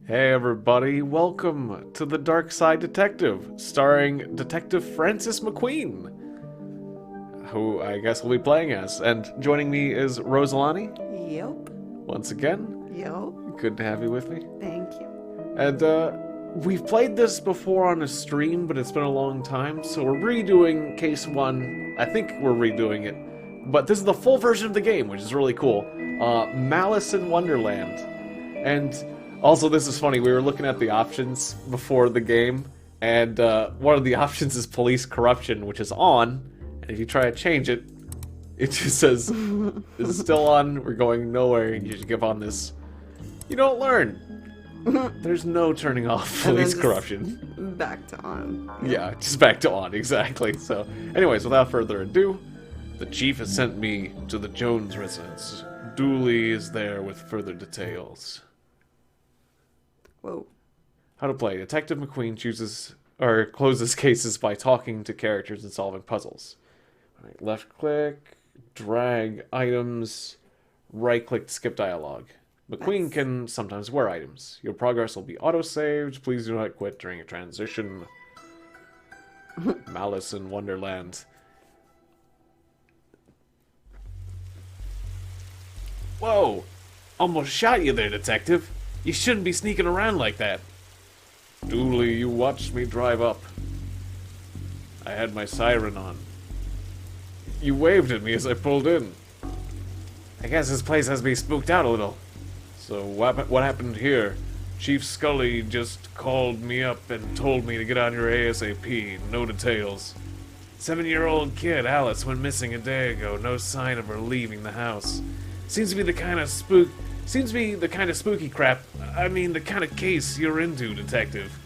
Hey everybody, welcome to the Darkside Detective, starring Detective Francis McQueen, who I guess will be playing as. And joining me is Rosalani, Yep. once again. Yep. Good to have you with me. Thank you. And we've played this before on a stream, but it's been a long time, so we're redoing Case 1. I think we're redoing it. But this is the full version of the game, which is really cool. Malice in Wonderland. And also, this is funny, we were looking at the options before the game, and one of the options is police corruption, which is on, and if you try to change it, it just says, it's still on, we're going nowhere, and you should give on this. You don't learn. There's no turning off police corruption. Back to on. Yeah, just back to on, exactly. So, anyways, without further ado, the chief has sent me to the Jones residence. Dooley is there with further details. Whoa. How to play. Detective McQueen chooses or closes cases by talking to characters and solving puzzles. All right, left click, drag items, right click to skip dialogue. McQueen Nice. can sometimes wear items. Your progress will be auto-saved. Please do not quit during a transition. Malice in Wonderland. Whoa! Almost shot you there, detective. You shouldn't be sneaking around like that. Dooley, you watched me drive up. I had my siren on. You waved at me as I pulled in. I guess this place has me spooked out a little. So what happened here? Chief Scully just called me up and told me to get on your ASAP. No details. 7-year-old kid Alice went missing a day ago. No sign of her leaving the house. Seems to be the kind of spooky crap. I mean, the kind of case you're into, detective.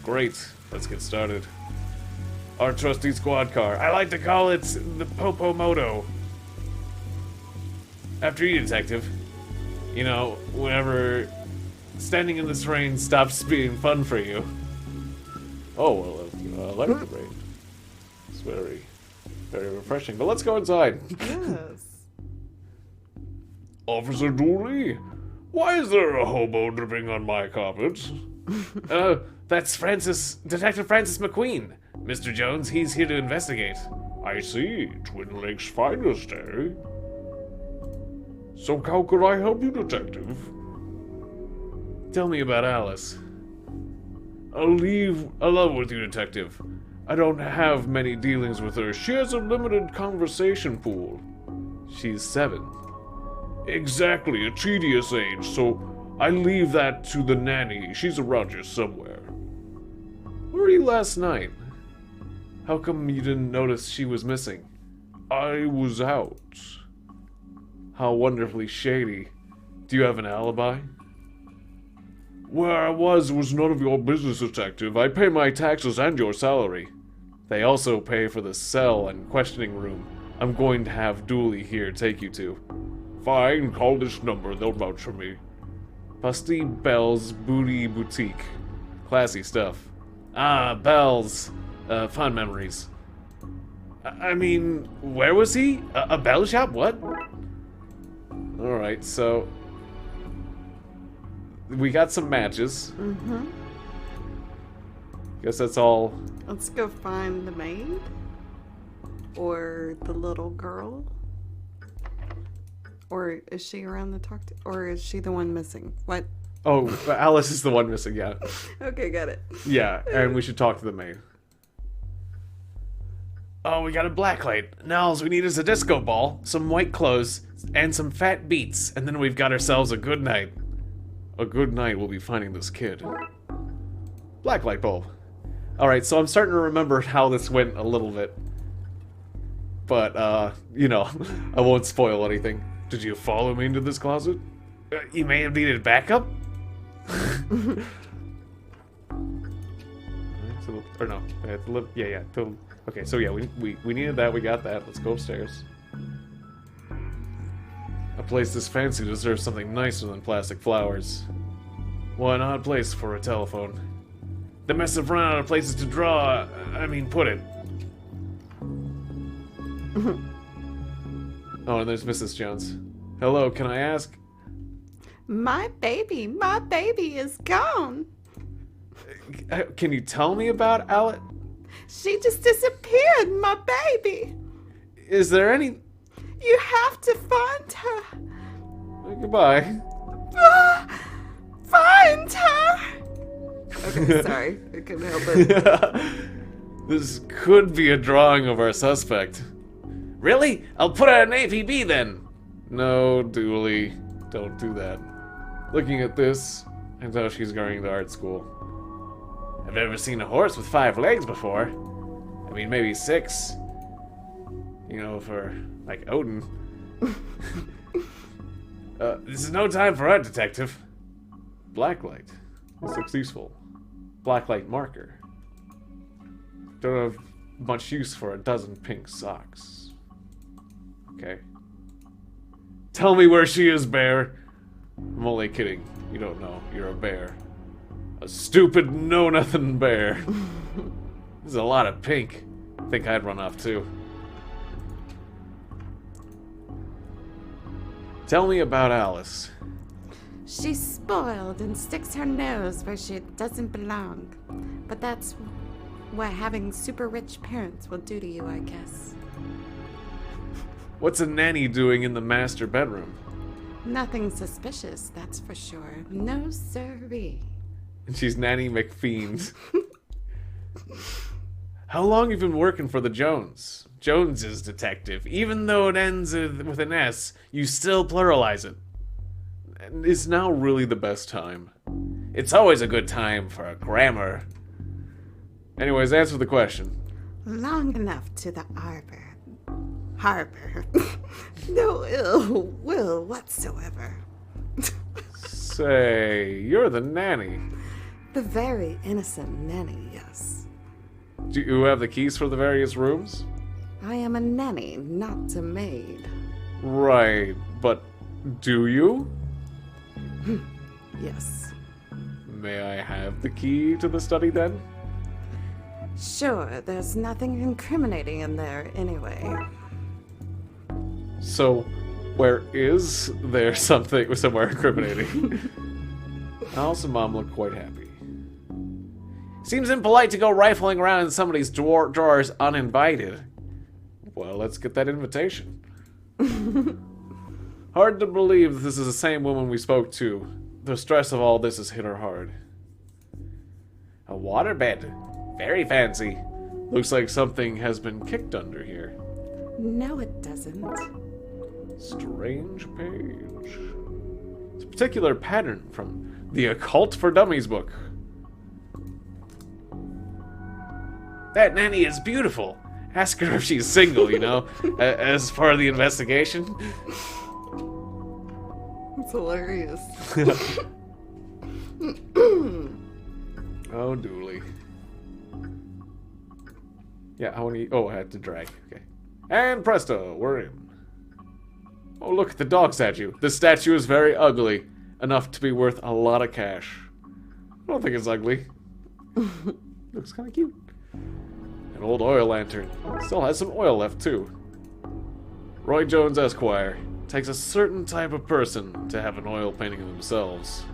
Great. Let's get started. Our trusty squad car. I like to call it the Popo Moto. After you, detective. You know, whenever standing in this rain stops being fun for you. Oh, well, I like the rain. It's very, very refreshing. But let's go inside. Yes. Officer Dooley, why is there a hobo dripping on my carpet? That's Detective Francis McQueen. Mr. Jones, he's here to investigate. I see. Twin Lakes finest, eh? So how could I help you, detective? Tell me about Alice. I'll leave alone with you, detective. I don't have many dealings with her. She has a limited conversation pool. She's 7. Exactly, a tedious age, so I leave that to the nanny. She's around here somewhere. Where were you last night? How come you didn't notice she was missing? I was out. How wonderfully shady. Do you have an alibi? Where I was none of your business, detective. I pay my taxes and your salary. They also pay for the cell and questioning room I'm going to have Dooley here take you to. Fine, call this number, they'll vouch for me. Busty Bell's Booty Boutique. Classy stuff. Ah, Bell's. Fond memories. I mean, where was he? A bell shop? What? Alright, so... we got some matches. Mm-hmm. Guess that's all. Let's go find the maid. Or the little girl. Or is she around to talk to? Or is she the one missing? What? Oh, Alice is the one missing, yeah. Okay, got it. Yeah, and we should talk to the maid. Oh, we got a blacklight. Now all we need is a disco ball, some white clothes, and some fat beats, and then we've got ourselves a good night. A good night we'll be finding this kid. Blacklight bulb. Alright, so I'm starting to remember how this went a little bit. But, you know, I won't spoil anything. Did you follow me into this closet? You may have needed backup? Or no, yeah. Okay, so yeah, we needed that, we got that. Let's go upstairs. A place this fancy deserves something nicer than plastic flowers. What an odd place for a telephone. They must have run out of places to put it. Oh, and there's Mrs. Jones. Hello, can I ask? My baby is gone. Can you tell me about Alice? She just disappeared, my baby. Is there any... You have to find her. Goodbye. Find her. Okay, sorry. I couldn't help it. This could be a drawing of our suspect. Really? I'll put out an APB then. No, Dooley. Don't do that. Looking at this, I know she's going to art school. I've never seen a horse with 5 legs before. I mean, maybe 6. You know, for, like, Odin. This is no time for art, detective. Blacklight. This looks useful. Blacklight marker. Don't have much use for a dozen pink socks. Okay. Tell me where she is, bear. I'm only kidding. You don't know. You're a bear. A stupid know-nothing bear. There's a lot of pink. I think I'd run off too. Tell me about Alice. She's spoiled and sticks her nose where she doesn't belong. But that's what having super rich parents will do to you, I guess. What's a nanny doing in the master bedroom? Nothing suspicious, that's for sure. No siree. And she's Nanny McFiend. How long have you been working for the Jones? Joneses, detective. Even though it ends with an S, you still pluralize it. And it's now really the best time. It's always a good time for a grammar. Anyways, answer the question. Long enough to the arbor. Harbor. No ill will whatsoever. Say, you're the nanny. The very innocent nanny, yes. Do you have the keys for the various rooms? I am a nanny, not a maid. Right, but do you? Yes. May I have the key to the study then? Sure, there's nothing incriminating in there anyway. So, where is there something somewhere incriminating? Alice and Mom look quite happy. Seems impolite to go rifling around in somebody's drawers uninvited. Well, let's get that invitation. Hard to believe this is the same woman we spoke to. The stress of all this has hit her hard. A waterbed. Very fancy. Looks like something has been kicked under here. No, it doesn't. Strange page. It's a particular pattern from the Occult for Dummies book. That nanny is beautiful. Ask her if she's single, you know, as part of the investigation. It's hilarious. Oh, Dooley. Yeah, how many? Oh, I had to drag. Okay. And presto, we're in. Oh, look at the dog statue. This statue is very ugly. Enough to be worth a lot of cash. I don't think it's ugly. Looks kind of cute. An old oil lantern. Still has some oil left, too. Roy Jones, Esquire. Takes a certain type of person to have an oil painting of themselves.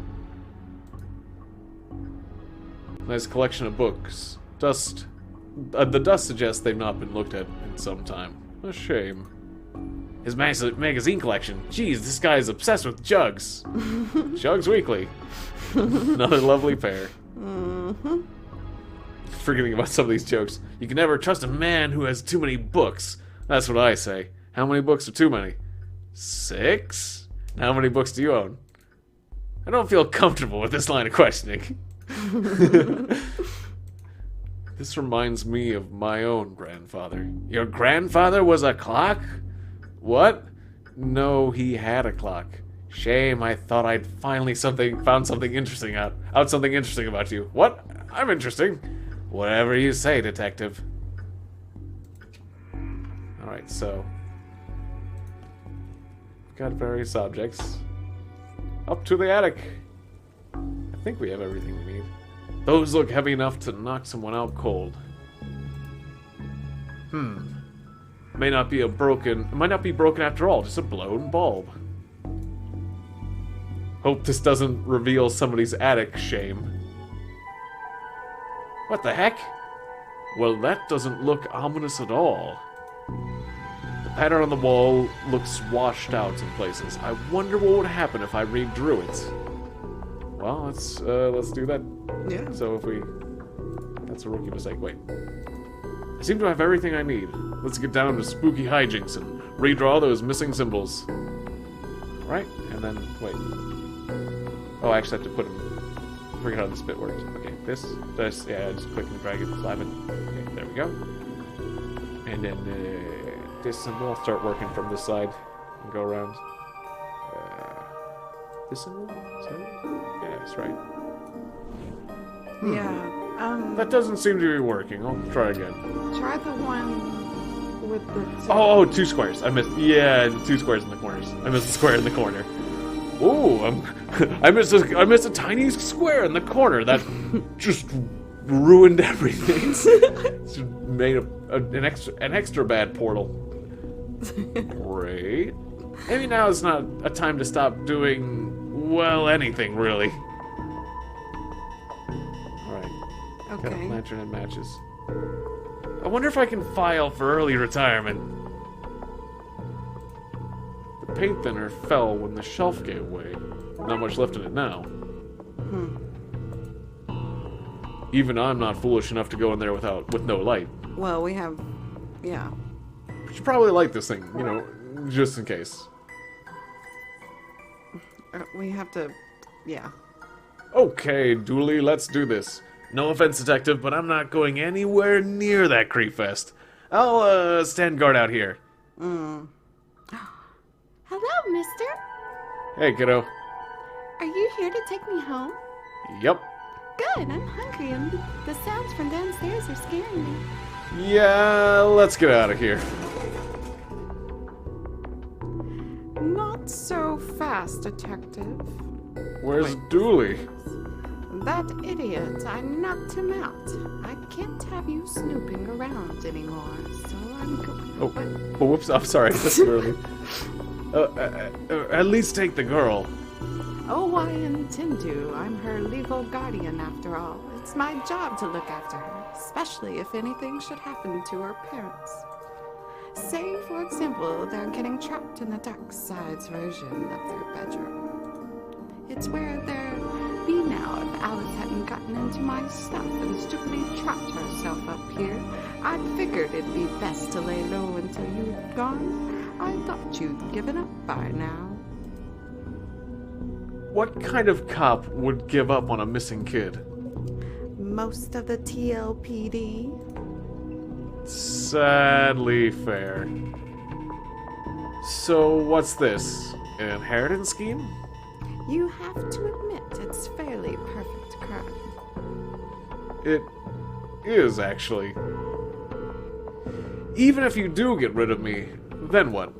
Nice collection of books. Dust. The dust suggests they've not been looked at in some time. A shame. His magazine collection. Jeez, this guy is obsessed with Jugs. Jugs Weekly. Another lovely pair. Mm-hmm. Forgetting about some of these jokes. You can never trust a man who has too many books. That's what I say. How many books are too many? 6? How many books do you own? I don't feel comfortable with this line of questioning. This reminds me of my own grandfather. Your grandfather was a clock? What? No, he had a clock. Shame, I thought I'd finally found something interesting out something interesting about you. What? I'm interesting. Whatever you say, detective. Alright, so got various objects. Up to the attic. I think we have everything we need. Those look heavy enough to knock someone out cold. Might not be broken after all, just a blown bulb. Hope this doesn't reveal somebody's attic shame. What the heck? Well, that doesn't look ominous at all. The pattern on the wall looks washed out in places. I wonder what would happen if I redrew it. Well, let's do that. Yeah. So if we... That's a rookie mistake. Wait. I seem to have everything I need. Let's get down to spooky hijinks and redraw those missing symbols. Right? And then... Wait. Oh, I actually have to put them... I forget how this bit works. Okay, this, yeah, just click and drag it, slap it. Okay, there we go. And then this symbol, I'll start working from this side and go around. This symbol? Is that it? Yeah, that's right. Yeah. That doesn't seem to be working. I'll try again. Try the one with the... Oh, 2 squares. I missed. Yeah, 2 squares in the corners. I missed a square in the corner. Ooh, I missed a tiny square in the corner. That just ruined everything. It's made an extra bad portal. Great. Maybe now is not a time to stop doing, well, anything really. All right. Okay. Got a lantern and matches. I wonder if I can file for early retirement. The paint thinner fell when the shelf gave way. Not much left in it now. Even I'm not foolish enough to go in there with no light. Well, we have... Yeah. We should probably light this thing, you know, just in case. We have to... Yeah. Okay, Dooley, let's do this. No offense, Detective, but I'm not going anywhere near that creep fest. I'll, stand guard out here. Hello, mister. Hey, kiddo. Are you here to take me home? Yep. Good, I'm hungry and the sounds from downstairs are scaring me. Yeah, let's get out of here. Not so fast, Detective. Where's Dooley? That idiot, I knocked him out. I can't have you snooping around anymore, so I'm going... Oh, whoops, I'm sorry, that's early. At least take the girl. Oh, I intend to. I'm her legal guardian, after all. It's my job to look after her, especially if anything should happen to her parents. Say, for example, they're getting trapped in the Darkside's version of their bedroom. It's where they'd be now if Alice hadn't gotten into my stuff and stupidly trapped herself up here. I'd figured it'd be best to lay low until you'd gone. I thought you'd given up by now. What kind of cop would give up on a missing kid? Most of the TLPD. Sadly fair. So what's this? An inheritance scheme? You have to admit it's fairly perfect crime. It is, actually. Even if you do get rid of me, then what?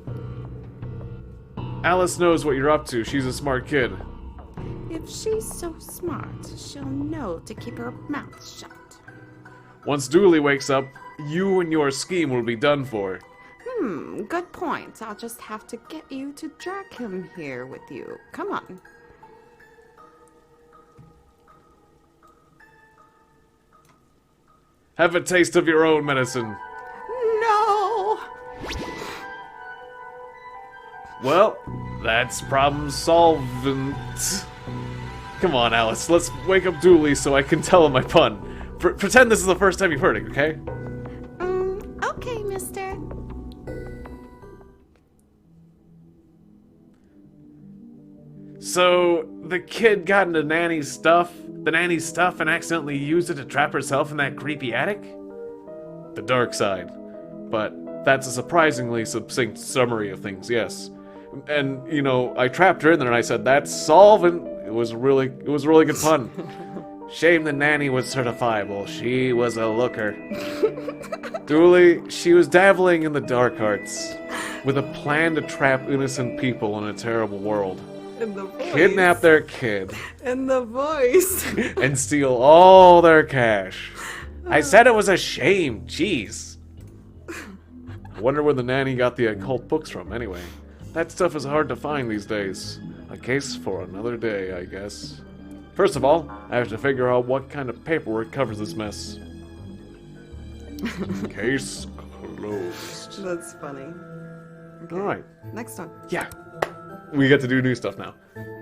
Alice knows what you're up to. She's a smart kid. If she's so smart, she'll know to keep her mouth shut. Once Dooley wakes up, you and your scheme will be done for. Good point. I'll just have to get you to drag him here with you. Come on. Have a taste of your own medicine. No! Well, that's problem solvent. Come on, Alice, let's wake up Dooley so I can tell him my pun. Pretend this is the first time you've heard it, okay? Okay, mister. So, the kid got into the nanny's stuff, and accidentally used it to trap herself in that creepy attic? The dark side. But that's a surprisingly succinct summary of things, yes. And, you know, I trapped her in there and I said, that's solvent. It was a really good pun. Shame the nanny was certifiable. She was a looker. Dooley, she was dabbling in the dark arts with a plan to trap innocent people in a terrible world. And the voice. Kidnap their kid. And the voice. And steal all their cash. I said it was a shame. Jeez. I wonder where the nanny got the occult books from, anyway. That stuff is hard to find these days. A case for another day, I guess. First of all, I have to figure out what kind of paperwork covers this mess. Case closed. That's funny. Okay. Alright. Next one. Yeah. We get to do new stuff now.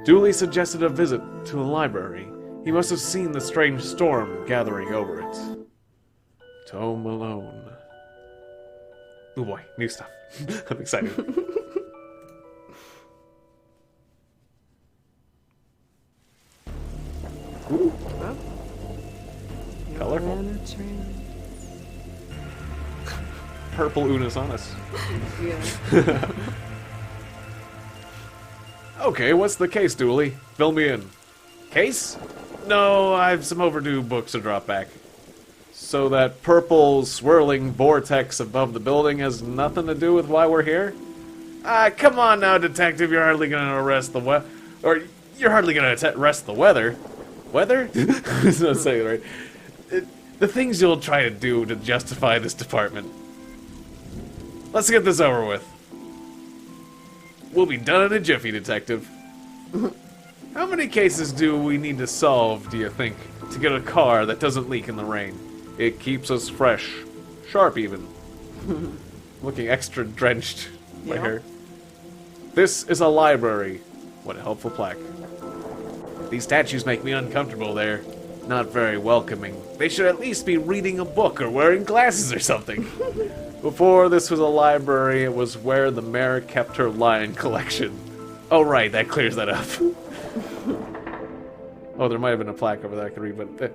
Dooley suggested a visit to a library. He must have seen the strange storm gathering over it. Tome alone. Oh boy, new stuff. I'm excited. Ooh, Well, colorful. Penetrate. Purple Unisonus. Yeah. Okay, what's the case, Dooley? Fill me in. Case? No, I have some overdue books to drop back. So that purple swirling vortex above the building has nothing to do with why we're here? Come on now, detective, you're hardly gonna arrest the you're hardly gonna arrest the weather. Weather? I was not saying it right. The things you'll try to do to justify this department. Let's get this over with. We'll be done in a jiffy, detective. How many cases do we need to solve, do you think, to get a car that doesn't leak in the rain? It keeps us fresh. Sharp, even. Looking extra drenched by Yeah. hair. This is a library. What a helpful plaque. These statues make me uncomfortable. They're not very welcoming. They should at least be reading a book or wearing glasses or something. Before this was a library, it was where the mayor kept her lion collection. Oh right, that clears that up. Oh, there might have been a plaque over there I could read, but...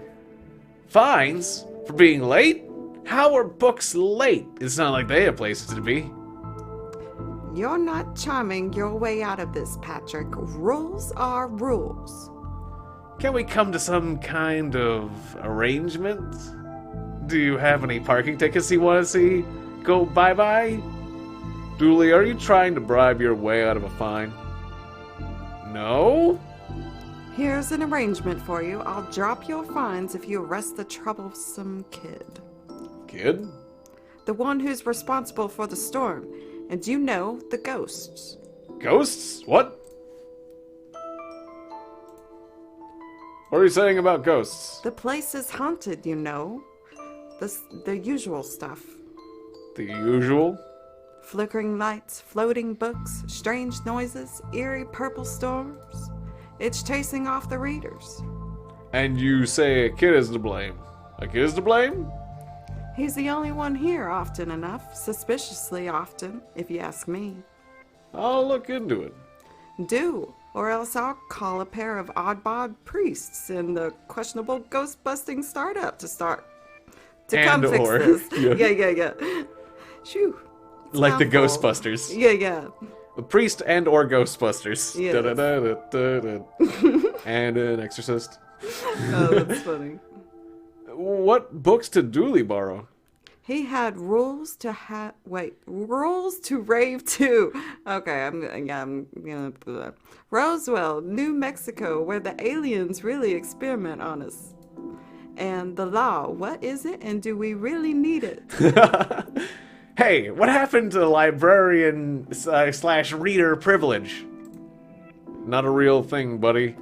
fines? For being late? How are books late? It's not like they have places to be. You're not charming your way out of this, Patrick. Rules are rules. Can we come to some kind of arrangement? Do you have any parking tickets you want to see go bye-bye? Dooley, are you trying to bribe your way out of a fine? No? Here's an arrangement for you. I'll drop your fines if you arrest the troublesome kid. Kid? The one who's responsible for the storm. And you know, the ghosts. Ghosts? What? What are you saying about ghosts? The place is haunted, you know. The usual stuff. The usual? Flickering lights, floating books, strange noises, eerie purple storms. It's chasing off the readers. And you say a kid is to blame. A kid is to blame? He's the only one here often enough, suspiciously often, if you ask me. I'll look into it. Do, or else I'll call a pair of oddbod priests in the questionable ghost-busting startup to come fix or, this. yeah. Yeah. Shoo. It's Like the mouthful. Ghostbusters. Yeah. A priest and or Ghostbusters. Yes. Da-da-da-da-da-da. And an exorcist. Oh, that's funny. What books did Dooley borrow? He had rules to rave to. Okay, I'm gonna Roswell, New Mexico, where the aliens really experiment on us. And the law, what is it, and do we really need it? Hey, what happened to librarian slash reader privilege? Not a real thing, buddy.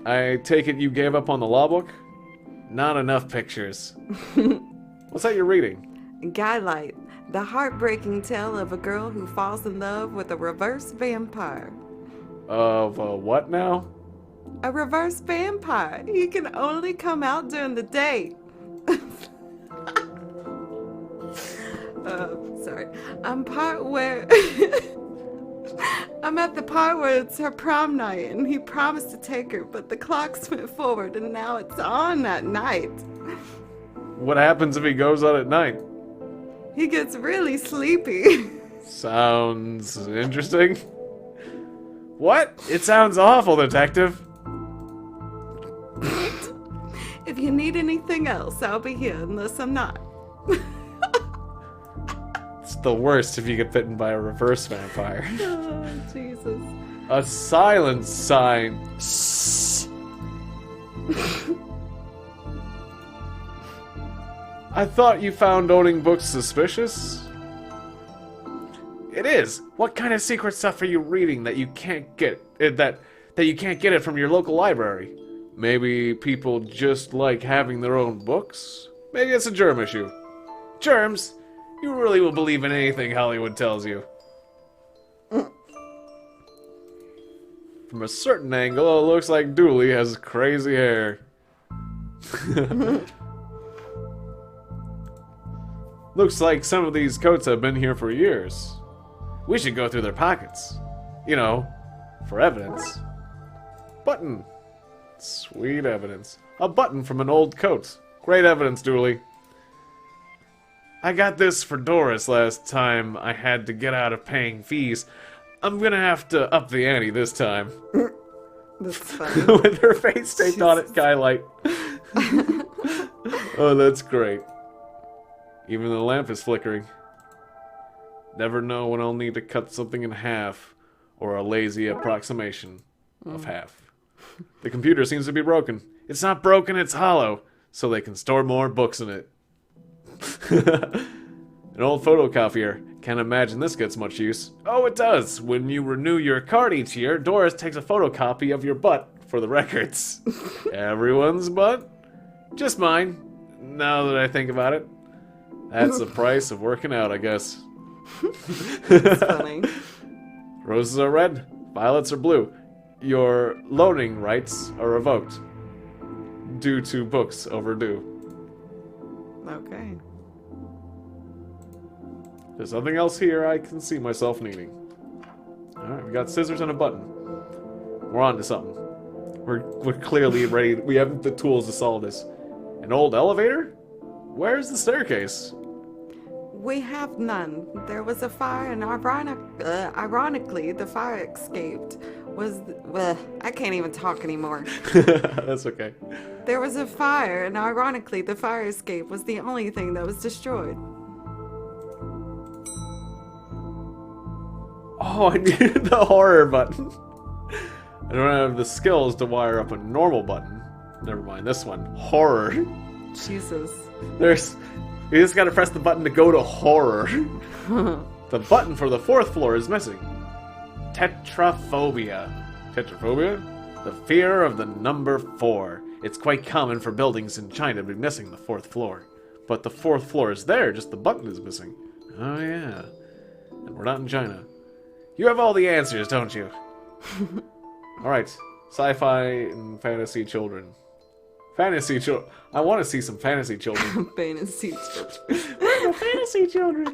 I take it you gave up on the law book? Not enough pictures. What's that you're reading? Guylight, the heartbreaking tale of a girl who falls in love with a reverse vampire. Of what now? A reverse vampire. He can only come out during the day. Sorry. I'm at the part where it's her prom night, and he promised to take her, but the clocks went forward, and now it's on at night. What happens if he goes out at night? He gets really sleepy. Sounds interesting. What? It sounds awful, detective. If you need anything else, I'll be here, unless I'm not. It's the worst if you get bitten by a reverse vampire. Oh, Jesus. A silence sign. Shh. I thought you found owning books suspicious? It is. What kind of secret stuff are you reading that you can't get? That that you can't get it from your local library. Maybe people just like having their own books? Maybe it's a germ issue. Germs? You really will believe in anything Hollywood tells you. From a certain angle, it looks like Dooley has crazy hair. Looks like some of these coats have been here for years. We should go through their pockets. You know, for evidence. Button. Sweet evidence. A button from an old coat. Great evidence, Dooley. I got this for Doris last time I had to get out of paying fees. I'm gonna have to up the ante this time. That's funny. With her face taped on it, skylight. Oh, that's great. Even the lamp is flickering. Never know when I'll need to cut something in half, or a lazy approximation of half. The computer seems to be broken. It's not broken, it's hollow, so they can store more books in it. An old photocopier. Can't imagine this gets much use. Oh, it does. When you renew your card each year, Doris takes a photocopy of your butt for the records. Everyone's butt? Just mine, now that I think about it. That's the price of working out, I guess. That's funny. Roses are red, violets are blue. Your loaning rights are revoked. Due to books overdue. Okay. There's nothing else here I can see myself needing. Alright, we got scissors and a button. We're on to something. We're clearly ready. We have the tools to solve this. An old elevator? Where's the staircase? We have none. There was a fire, and ironically, the fire escaped was... I can't even talk anymore. That's okay. There was a fire, and ironically, the fire escape was the only thing that was destroyed. Oh, I needed the horror button. I don't have the skills to wire up a normal button. Never mind, this one. Horror. Jesus. You just gotta press the button to go to horror. The button for the 4th floor is missing. Tetraphobia. Tetraphobia? The fear of the number 4. It's quite common for buildings in China to be missing the 4th floor. But the 4th floor is there, just the button is missing. Oh yeah. And we're not in China. You have all the answers, don't you? Alright. Sci-fi and fantasy children. Fantasy children. I want to see some fantasy children. Fantasy children. Fantasy children.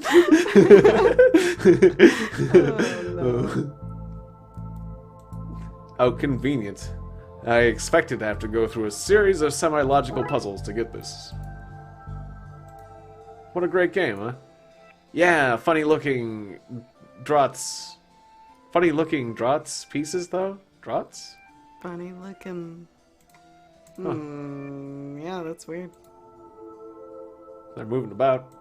Oh, no. How convenient. I expected to have to go through a series of semi-logical puzzles to get this. What a great game, huh? Yeah, funny-looking draughts. Funny-looking draughts pieces, though? Draughts? Funny looking. Huh. Yeah, that's weird. They're moving about.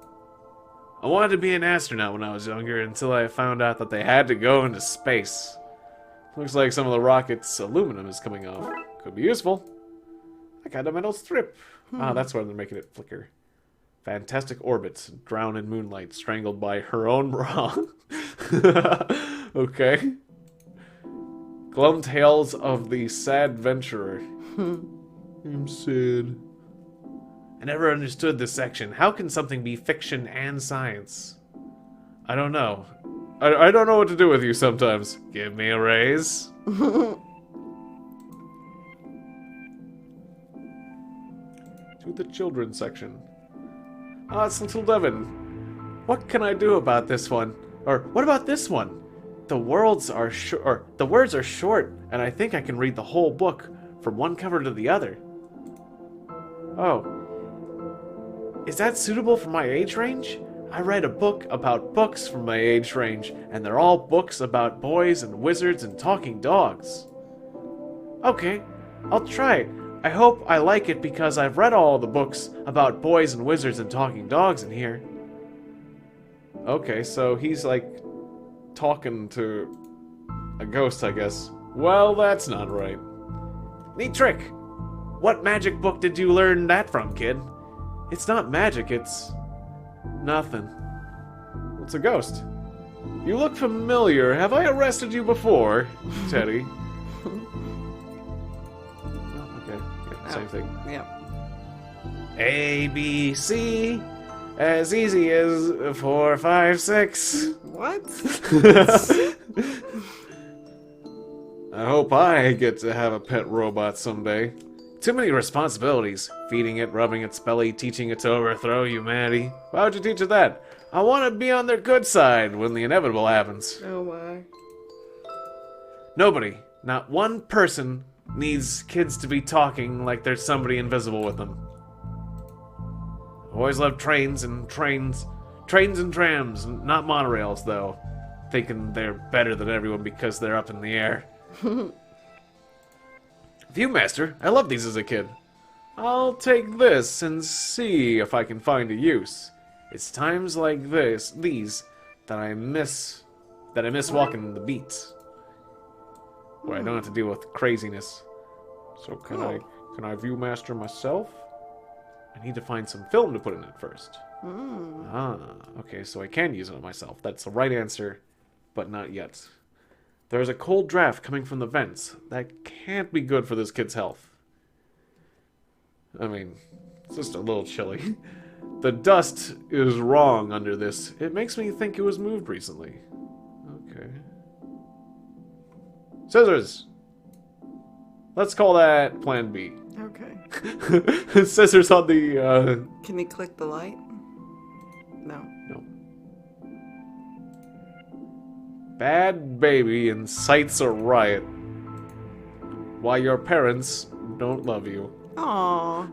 I wanted to be an astronaut when I was younger until I found out that they had to go into space. Looks like some of the rocket's aluminum is coming off. Could be useful. I got a metal strip. Ah, that's why they're making it flicker. Fantastic orbits, drown in moonlight, strangled by her own bra. Okay. Glum tales of the sad venturer. I'm sad. I never understood this section. How can something be fiction and science? I don't know. I don't know what to do with you sometimes. Give me a raise. To the children's section. Ah, it's little Devin. What can I do about this one? Or what about this one? The words are short, and I think I can read the whole book from one cover to the other. Oh. Is that suitable for my age range? I read a book about books from my age range, and they're all books about boys and wizards and talking dogs. Okay, I'll try it. I hope I like it because I've read all the books about boys and wizards and talking dogs in here. Okay, so he's like talking to a ghost, I guess. Well, that's not right. Neat trick. What magic book did you learn that from, kid? It's not magic, it's nothing. It's a ghost. You look familiar. Have I arrested you before, Teddy? Same thing. Yep. A, B, C. As easy as 4, 5, 6. What? I hope I get to have a pet robot someday. Too many responsibilities. Feeding it, rubbing its belly, teaching it to overthrow humanity. Why would you teach it that? I want to be on their good side when the inevitable happens. Oh my. Nobody, not one person, needs kids to be talking like there's somebody invisible with them. Always loved trains and trams, not monorails though. Thinking they're better than everyone because they're up in the air. Viewmaster, I loved these as a kid. I'll take this and see if I can find a use. It's times like these, that I miss walking the beats. Where I don't have to deal with craziness. So can I Viewmaster myself? I need to find some film to put in it first. Okay, so I can use it on myself. That's the right answer, but not yet. There's a cold draft coming from the vents. That can't be good for this kid's health. I mean, it's just a little chilly. The dust is wrong under this. It makes me think it was moved recently. Okay. Scissors! Let's call that Plan B. Okay. Scissors on the, Can you click the light? No. No. Bad baby incites a riot. Why your parents don't love you. Aww.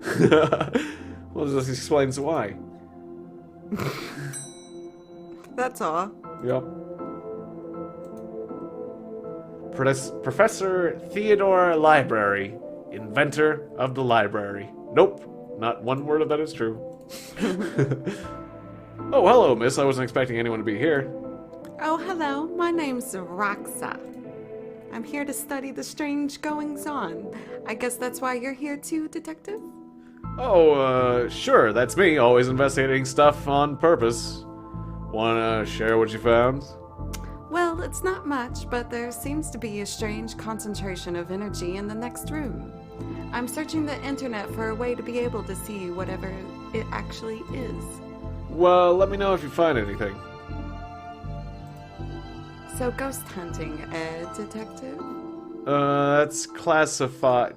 Well, this explains why. That's all. Yep. Professor Theodore Library, inventor of the library. Nope, not one word of that is true. Oh, hello, miss. I wasn't expecting anyone to be here. Oh, hello. My name's Roxa. I'm here to study the strange goings-on. I guess that's why you're here too, Detective? Oh, sure, that's me, always investigating stuff on purpose. Wanna share what you found? Well, it's not much, but there seems to be a strange concentration of energy in the next room. I'm searching the internet for a way to be able to see whatever it actually is. Well, let me know if you find anything. So ghost hunting, Detective? That's classified.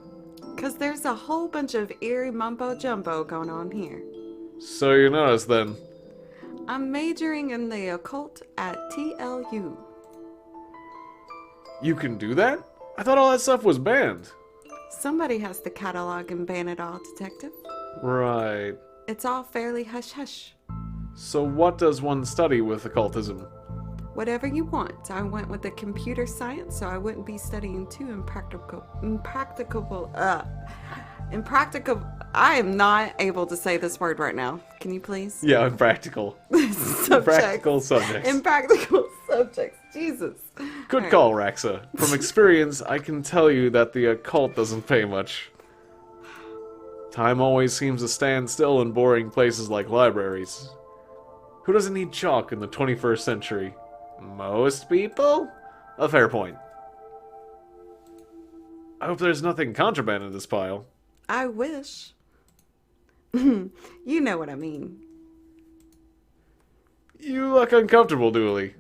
'Cause there's a whole bunch of eerie mumbo-jumbo going on here. So you noticed then. I'm majoring in the occult at TLU. You can do that? I thought all that stuff was banned. Somebody has to catalog and ban it all, Detective. Right. It's all fairly hush-hush. So what does one study with occultism? Whatever you want. I went with the computer science, so I wouldn't be studying too impractical. I am not able to say this word right now. Can you please? Yeah, impractical. Impractical subjects. Impractical subjects. Jesus. Good All call, Raxa. From experience, I can tell you that the occult doesn't pay much. Time always seems to stand still in boring places like libraries. Who doesn't need chalk in the 21st century? Most people? A fair point. I hope there's nothing contraband in this pile. I wish. You know what I mean. You look uncomfortable, Dooley.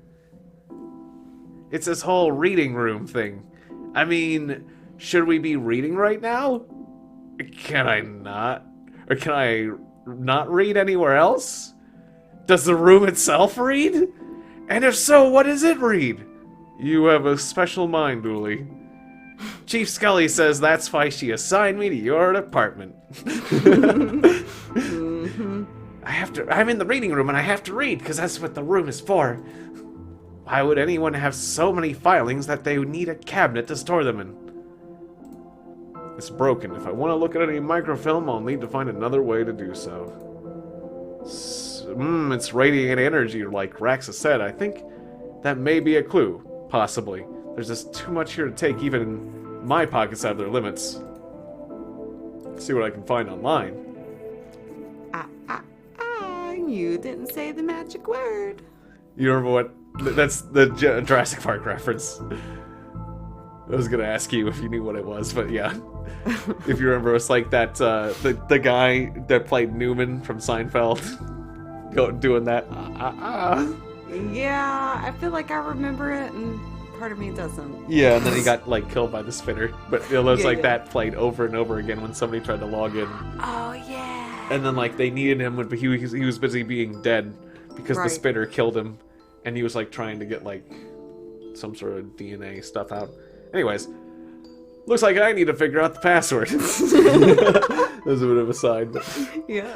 It's this whole reading room thing. I mean, should we be reading right now? Can I not? Or can I not read anywhere else? Does the room itself read? And if so, what does it read? You have a special mind, Dooley. Chief Scully says that's why she assigned me to your department. I'm in the reading room and I have to read, because that's what the room is for. Why would anyone have so many filings that they would need a cabinet to store them in? It's broken. If I want to look at any microfilm, I'll need to find another way to do so. It's radiating energy, like Raxa said. I think that may be a clue. Possibly. There's just too much here to take even my pockets out of their limits. Let's see what I can find online. You didn't say the magic word. You remember what? That's the Jurassic Park reference. I was gonna ask you if you knew what it was, but yeah. If you remember, it's like that, the guy that played Newman from Seinfeld. Doing that. Yeah, I feel like I remember it, and part of me doesn't. Yeah, and then he got, like, killed by the spinner. But it was like yeah. that played over and over again when somebody tried to log in. Oh, yeah. And then, like, they needed him, but he was busy being dead because the Right. spinner killed him. And he was, like, trying to get, like, some sort of DNA stuff out. Anyways, looks like I need to figure out the password. That was a bit of a side, but Yeah.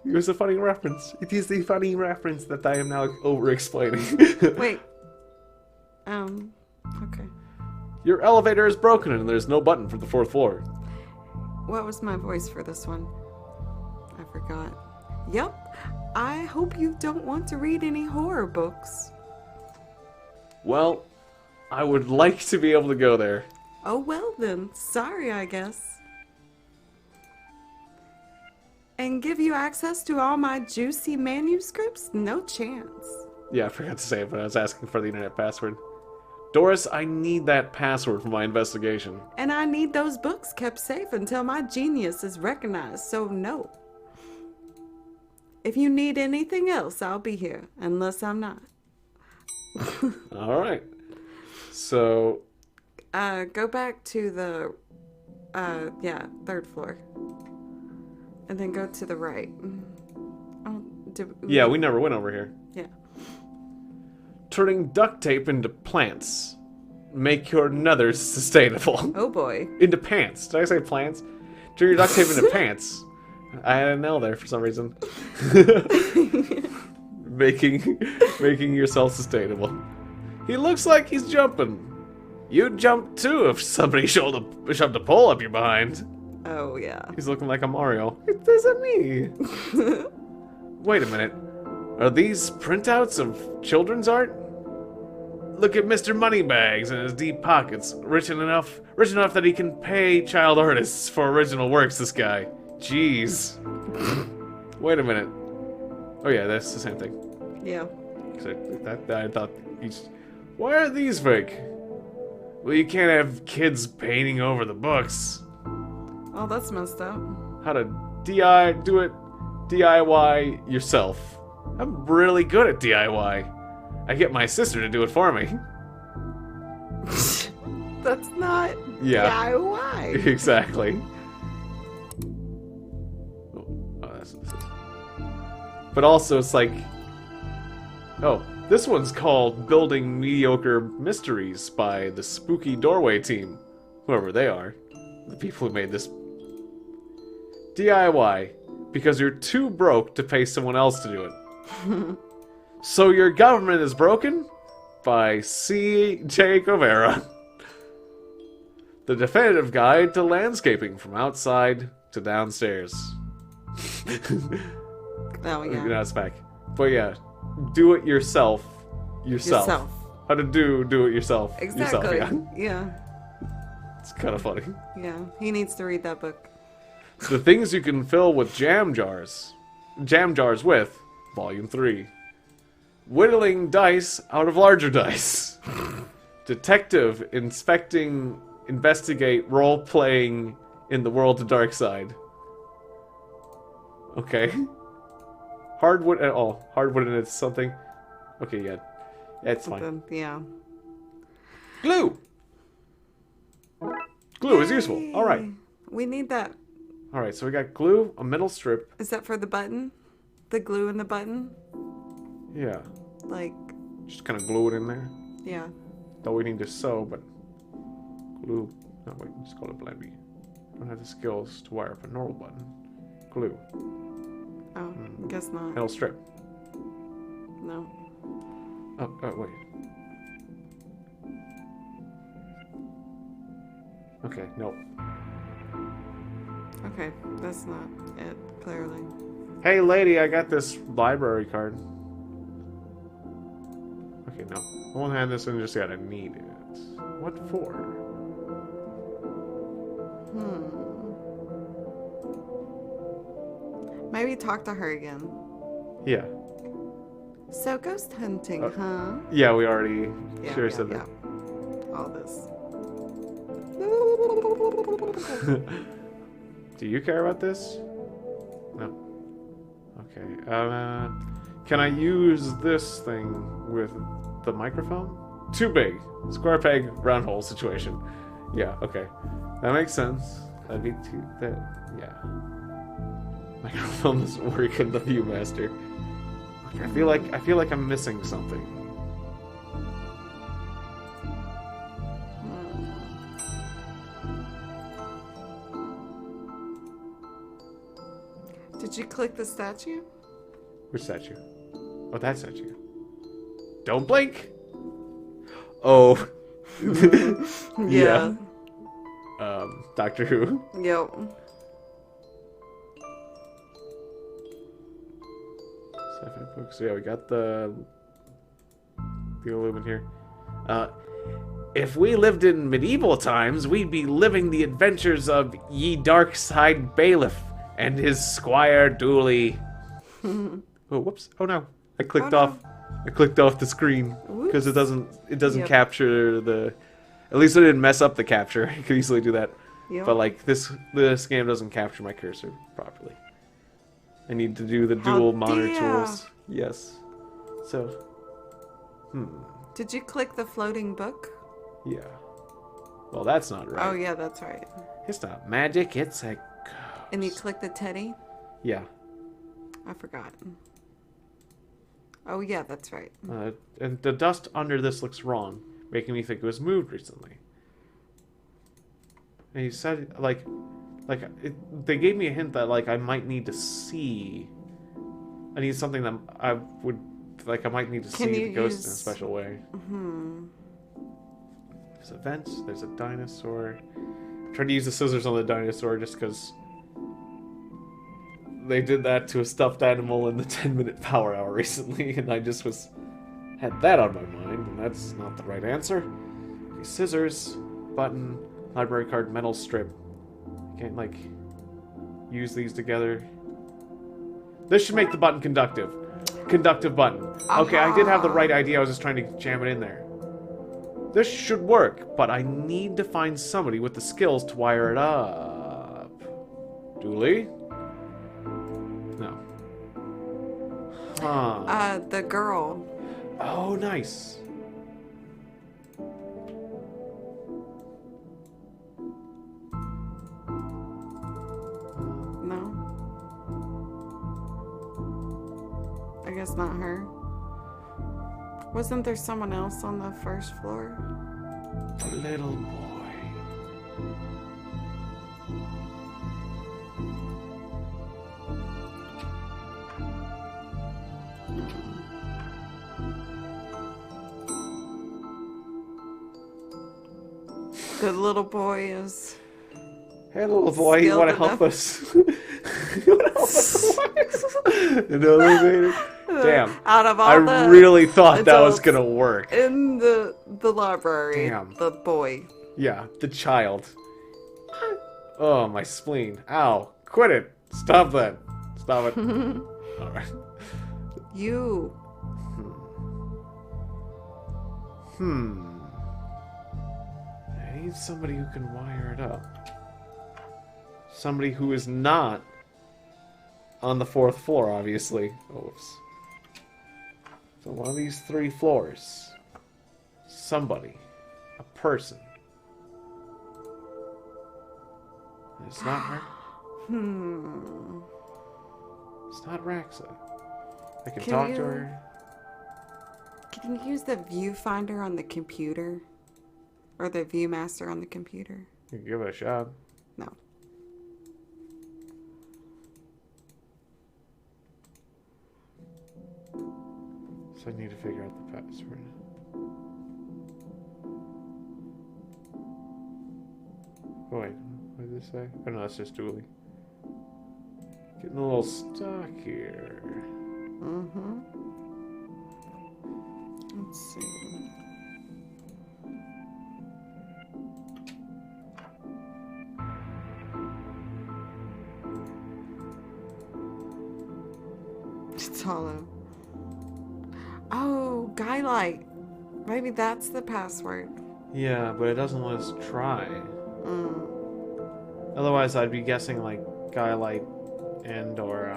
it was a funny reference. It is the funny reference that I am now over-explaining. Wait. Okay. Your elevator is broken and there's no button for the 4th floor. What was my voice for this one? I forgot. Yep. I hope you don't want to read any horror books. Well, I would like to be able to go there. Oh, well then. Sorry, I guess. And give you access to all my juicy manuscripts? No chance. Yeah, I forgot to say it, but I was asking for the internet password. Doris, I need that password for my investigation. And I need those books kept safe until my genius is recognized, so no. If you need anything else, I'll be here, unless I'm not. Alright. So... Go back to the, 3rd floor. And then go to the right. yeah, we never went over here. Yeah. Turning duct tape into plants. Make your nethers sustainable. Oh boy. Into pants. Did I say plants? Turn your duct tape into pants. I had an L there for some reason. making yourself sustainable. He looks like he's jumping. You'd jump too if somebody shoved a pole up your behind. Oh yeah. He's looking like a Mario. It isn't me. Wait a minute. Are these printouts of children's art? Look at Mr. Moneybags in his deep pockets. Rich enough that he can pay child artists for original works, this guy. Jeez. Wait a minute. Oh yeah, that's the same thing. Yeah. I thought each... Why are these fake? Well, you can't have kids painting over the books. Oh, that's messed up. How to do it DIY yourself. I'm really good at DIY. I get my sister to do it for me. That's not DIY. Exactly. Oh, that's what this is. But also, it's like... Oh, this one's called Building Mediocre Mysteries by the Spooky Doorway team. Whoever they are. The people who made this. DIY. Because you're too broke to pay someone else to do it. So Your Government is Broken? By C.J. Covera. The definitive guide to landscaping from outside to downstairs. Oh, yeah. Now it's back. But yeah, do it yourself. Yourself. How to do it yourself. Exactly. Yourself, yeah. Yeah. It's kind of funny. Yeah. He needs to read that book. The things you can fill with jam jars. Jam jars with, Volume 3. Whittling dice out of larger dice. Detective investigate role-playing in the world of Darkside. Okay. Hardwood at all. Hardwood and it's something. Okay, yeah. That's fine. Yeah. Glue! Glue is useful. Yay. Alright. We need that. Alright, so we got glue, a metal strip. Is that for the button? The glue in the button? Yeah. Like... Just kind of glue it in there. Yeah. Though we need to sew, but... Glue... No, wait, let's call it blendby. Don't have the skills to wire up a normal button. Glue. Oh, guess not. Metal strip. No. Oh, wait. Okay, nope. Okay, that's not it, clearly. Hey lady, I got this library card. Okay, no. I won't have this and just gotta need it. What for? Maybe talk to her again. Yeah. So, ghost hunting, huh? Yeah, we already said that. all this. Do you care about this? No. Okay. Can I use this thing with the microphone? Too big. Square peg, round hole situation. Yeah, okay. That makes sense. That'd be too... yeah. Microphone doesn't work in the Viewmaster. I feel like I'm missing something. Did you click the statue? Which statue? Oh, that statue. Don't blink! Oh. Yeah. Doctor Who. Yep. Sci-fi books. Yeah, we got the Illumin here. If we lived in medieval times, we'd be living the adventures of ye Darkside Bailiff and his squire Dooley. Oh, whoops! Oh no! I clicked off. I clicked off the screen because it doesn't capture the. At least I didn't mess up the capture. I could easily do that. Yep. But like this game doesn't capture my cursor properly. I need to do the dual monitor tools. Yes. So. Did you click the floating book? Yeah. Well, that's not right. Oh yeah, that's right. It's not magic. It's a. Ghost. And you click the teddy? Yeah. I forgot. Oh yeah, that's right. And the dust under this looks wrong, making me think it was moved recently. And he said, they gave me a hint that, like, I might need to see. I need something that I would, like, I might need to see the ghost in a special way. There's a vent, there's a dinosaur. I tried to use the scissors on the dinosaur just because they did that to a stuffed animal in the 10-minute power hour recently, and I just had that on my mind, and that's not the right answer. Okay, scissors, button, library card, metal strip. Can't, like, use these together. This should make the button conductive. Conductive button. Okay, I did have the right idea. I was just trying to jam it in there. This should work, but I need to find somebody with the skills to wire it up. Dooley? No. Huh. The girl. Oh, nice. No. I guess not her. Wasn't there someone else on the first floor? A little boy. The little boy is... Hey, little boy, you want to help us? You want to help us? An elevator? Damn. Out of all I really thought that was going to work. In the library. Damn. The boy. Yeah, the child. Oh, my spleen. Ow. Quit it. Stop that. Stop it. Alright. You. I need somebody who can wire it up. Somebody who is not on the 4th floor, obviously. Oops. So one of these 3 floors. Somebody. A person. It's not her. It's not Raxa. I can talk to her. Can you use the viewfinder on the computer? Or the Viewmaster on the computer? You can give it a shot. No. So I need to figure out the password. Oh wait, what did this say? Oh no, that's just Dooley. Getting a little stuck here. Let's see. It's hollow. Oh, Guy Light. Maybe that's the password. Yeah, but it doesn't let us try. Mm. Otherwise, I'd be guessing like Skylight and or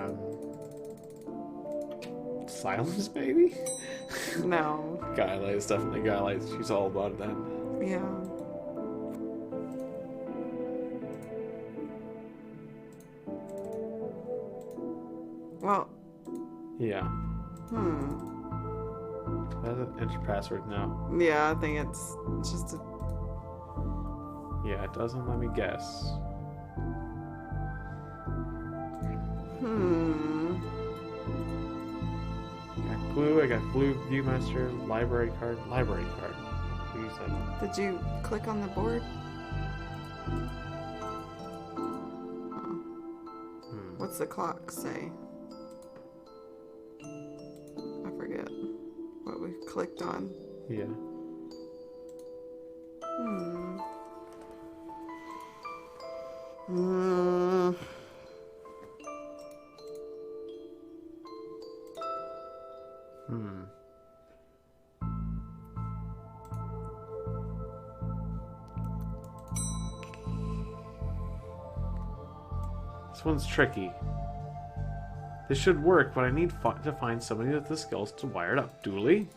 Silence, maybe. No. Skylight is definitely Skylight. She's all about it then. Yeah. Well. Yeah. Hmm. That's an enter password now. Yeah, I think it's just a... Yeah, it doesn't let me guess. Got glue, I got blue viewmaster, library card. Use that. Did you click on the board? What's the clock say? I forget what we clicked on. Yeah. This one's tricky. This should work, but I need to find somebody with the skills to wire it up. Dooley?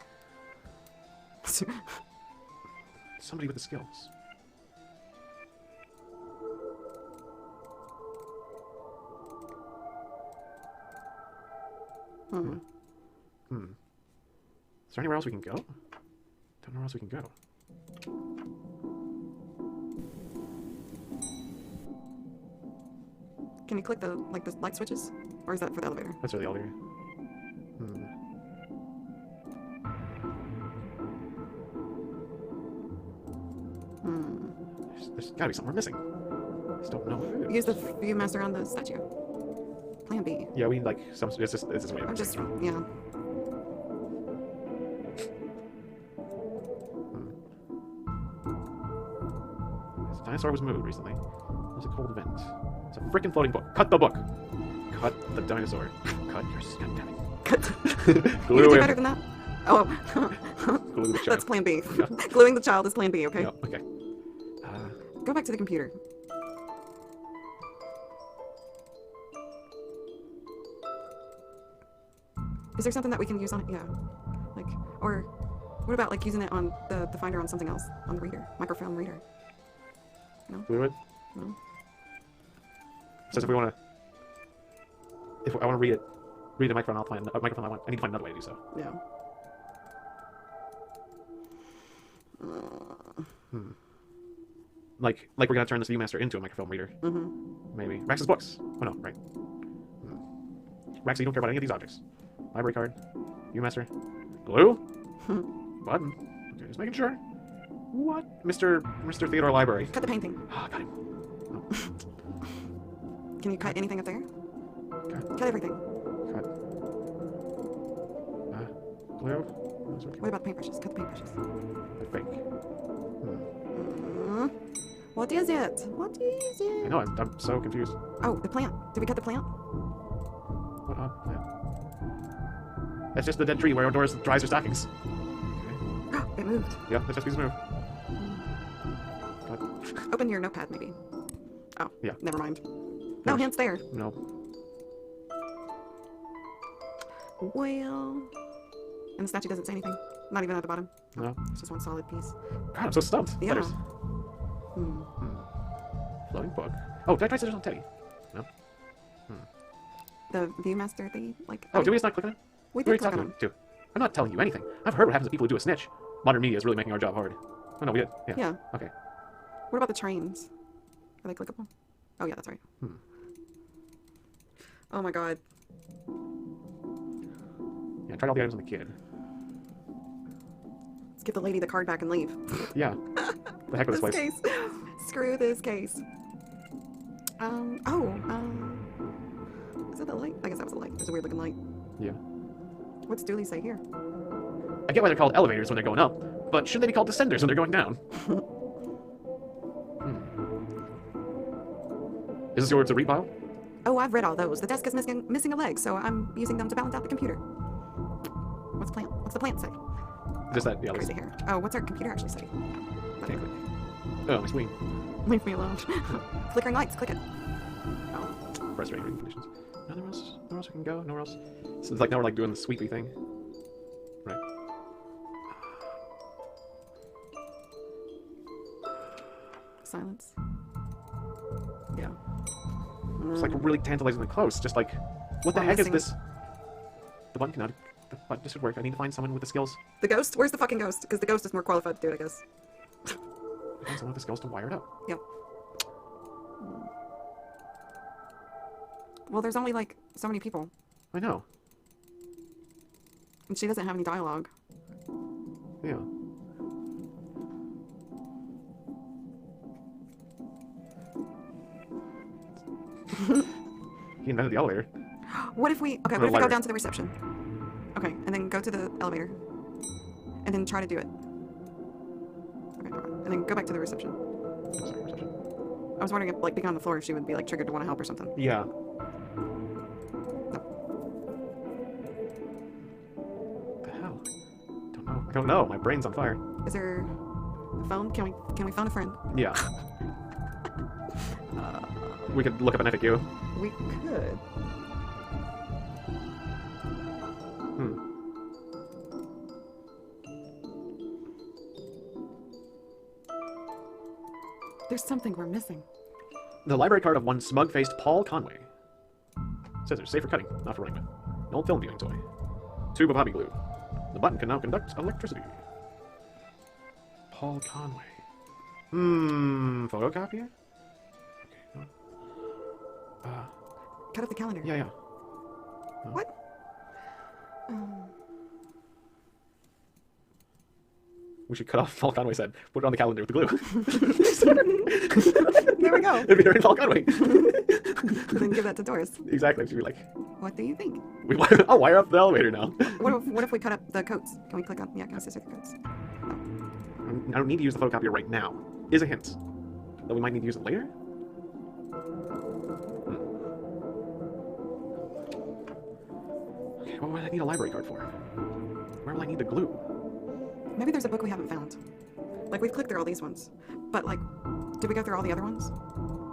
Somebody with the skills. Is there anywhere else we can go? Don't know where else we can go. Can you click the light switches? Or is that for the elevator? That's for the elevator. There's gotta be something we're missing. I just don't know what it is. Use the viewmaster on the statue. Plan B. Yeah, we need like some. It's just way. I'm just, yeah. This dinosaur was moved recently. It was a cold event. It's a freaking floating book. Cut the book. Cut the dinosaur. Cut your skin. Cut. You Glue can do it. better than that. Oh. Glue the child. That's plan B. Yeah. Gluing the child is plan B, okay? Yeah, okay. Go back to the computer. Is there something that we can use on it? Yeah. Like, or what about like using it on the finder on something else? On the reader? Microfilm reader? No? Glue it. No? Says if we want to. If I want to read a microphone, I'll find a microphone. I need to find another way to do so. Yeah. Like we're gonna turn this ViewMaster into a microfilm reader. Maybe. Max's books. Oh no, right. Max, you don't care about any of these objects. Library card. ViewMaster. Glue. Button. Okay, just making sure. What? Mr. Theodore Library. Cut the painting. Ah, got him. No. Can you cut anything up there? Cut. Cut everything. Cut. Glue. What about the paintbrushes? Cut the paintbrushes. They're fake. What is it? What is it? I know, I'm so confused. Oh, the plant. Did we cut the plant? What odd plant? That's just the dead tree where Doris dries her stockings. Okay. It moved. Yeah, that's just piece of move. Open your notepad, maybe. Oh, yeah. Never mind. No hints there. No. Well, and the statue doesn't say anything. Not even at the bottom. No. It's just one solid piece. God, I'm so stumped. Yeah. Letters. Floating book. Oh, did I try scissors on Teddy? No. The Viewmaster thingy? Like, Oh, did we just not click on it? We What are did you click on talking him. to? I'm not telling you anything. I've heard what happens to people who do a snitch. Modern media is really making our job hard. Oh no, we did. Yeah. Yeah. Okay. What about the trains? Are they clickable? Oh yeah, that's right. Oh my god. Yeah, I tried all the items on the kid. Let's give the lady the card back and leave. Yeah. The heck with this place. Case. Screw this case. Is that the light? I guess that was the light. There's a weird looking light. Yeah. What's Dooley say here? I get why they're called elevators when they're going up, but shouldn't they be called descenders when they're going down? Is this yours to read, pile? Oh, I've read all those. The desk is missing a leg, so I'm using them to balance out the computer. What's the plant say? Just that, yeah. Crazy hair. Oh, what's our computer actually say? Can't click. Oh, my screen. Leave me alone. Flickering lights, click it. Oh. Frustrating reading conditions. Nowhere else we can go? Nowhere else? So it's like now we're like doing the sweepy thing. Right. Silence. Yeah. It's like really tantalizingly close. Just like, what the We're heck is missing- this? The button cannot. The button, this should work. I need to find someone with the skills. The ghost? Where's the fucking ghost? Because the ghost is more qualified to do it, I guess. Find someone with the skills to wire it up. Yep. Well, there's only like so many people, I know. and she doesn't have any dialogue. Yeah. He invented the elevator. What if we? Okay, Or what if we go library. down to the reception? Okay, and then go to the elevator, and then try to do it. Okay, never mind. And then go back to the reception. Oh, sorry, reception. I was wondering if, like, being on the floor, she would be like triggered to want to help or something. Yeah. The hell? Don't know. I don't know. My brain's on fire. Is there a phone? Can we phone a friend? Yeah. We could look up an FAQ. We could. There's something we're missing. The library card of one smug-faced Paul Conway. Scissors, safe for cutting, not for running with. An old film viewing toy. Tube of hobby glue. The button can now conduct electricity. Paul Conway. Photocopier? Okay, no. Cut up the calendar. Yeah, yeah. What? We should cut off Paul Conway's head, put it on the calendar with the glue. There we go. It'd be very Paul Conway. Then give that to Doris. Exactly, she'd be like, What do you think? I'll wire up the elevator now. What if we cut up the coats? Can we click on? Yeah, can we scissor the coats? I don't need to use the photocopier right now. Is a hint. Though we might need to use it later? Okay, what would I need a library card for? Where will I need the glue? Maybe there's a book we haven't found. Like, we've clicked through all these ones. But, like, did we go through all the other ones?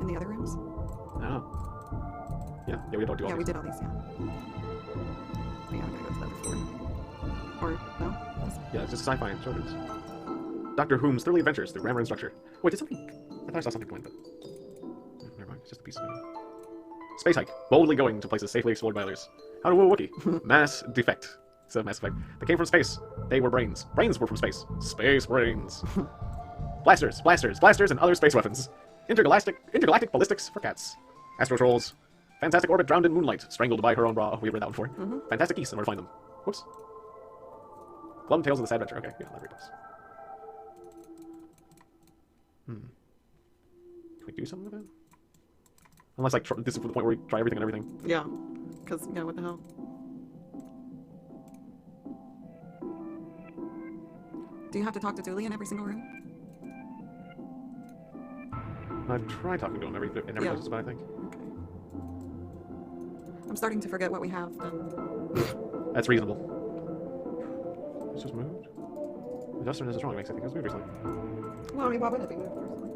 In the other rooms? I don't know. Yeah, we don't do all Yeah, we these. did all these, yeah. But yeah, I'm gonna go to the other floor. Or, no? Yeah, it's just sci-fi and children's. Dr. Whom's Thrilling Adventures through Grammar and Structure. Wait, did something... I thought I saw something go in, but... Never mind, it's just a piece of... Space hike. Boldly going to places safely explored by others. How to woo a Wookiee. Mass defect. It's a mass effect. They came from space. They were brains. Brains were from space. Space brains. Blasters, and other space weapons. Intergalactic ballistics for cats. Astro trolls. Fantastic orbit drowned in moonlight. Strangled by her own bra. We've read that one before. Fantastic geese and where to find them. Whoops. Glum Tales of the Sad Adventure. Okay, yeah, library books. Can we do something with it? Unless, like, this is the point where we try everything and everything. Yeah. Because, yeah, what the hell? Do you have to talk to Dooley in every single room? I've tried talking to him in every Yeah. place, but I think. Okay. I'm starting to forget what we have done. That's reasonable. It's just moved. Adjustment is wrong. It makes I think it was moved recently. Well, I mean, why wouldn't it be moved personally?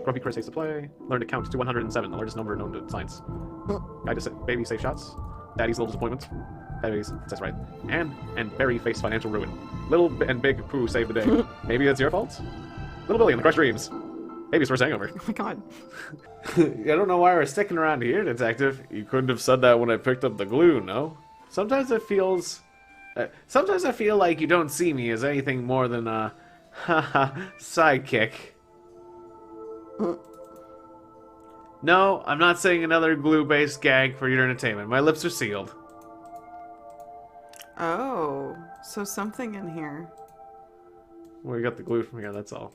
Grumpy Chris hates to play. Learn to count to 107, the largest number known to science. Guide to baby safe shots. Daddy's little disappointment. Babies, that's right. And Barry faced financial ruin. Little and Big Pooh saved the day. Maybe it's your fault? Little Billy and the Crushed Dreams. Baby's first hangover. Oh my god. I don't know why we're sticking around here, Detective. You couldn't have said that when I picked up the glue, no? Sometimes it feels... sometimes I feel like you don't see me as anything more than a... sidekick. No, I'm not saying another glue-based gag for your entertainment. My lips are sealed. Oh, so something in here. We got the glue from here, that's all.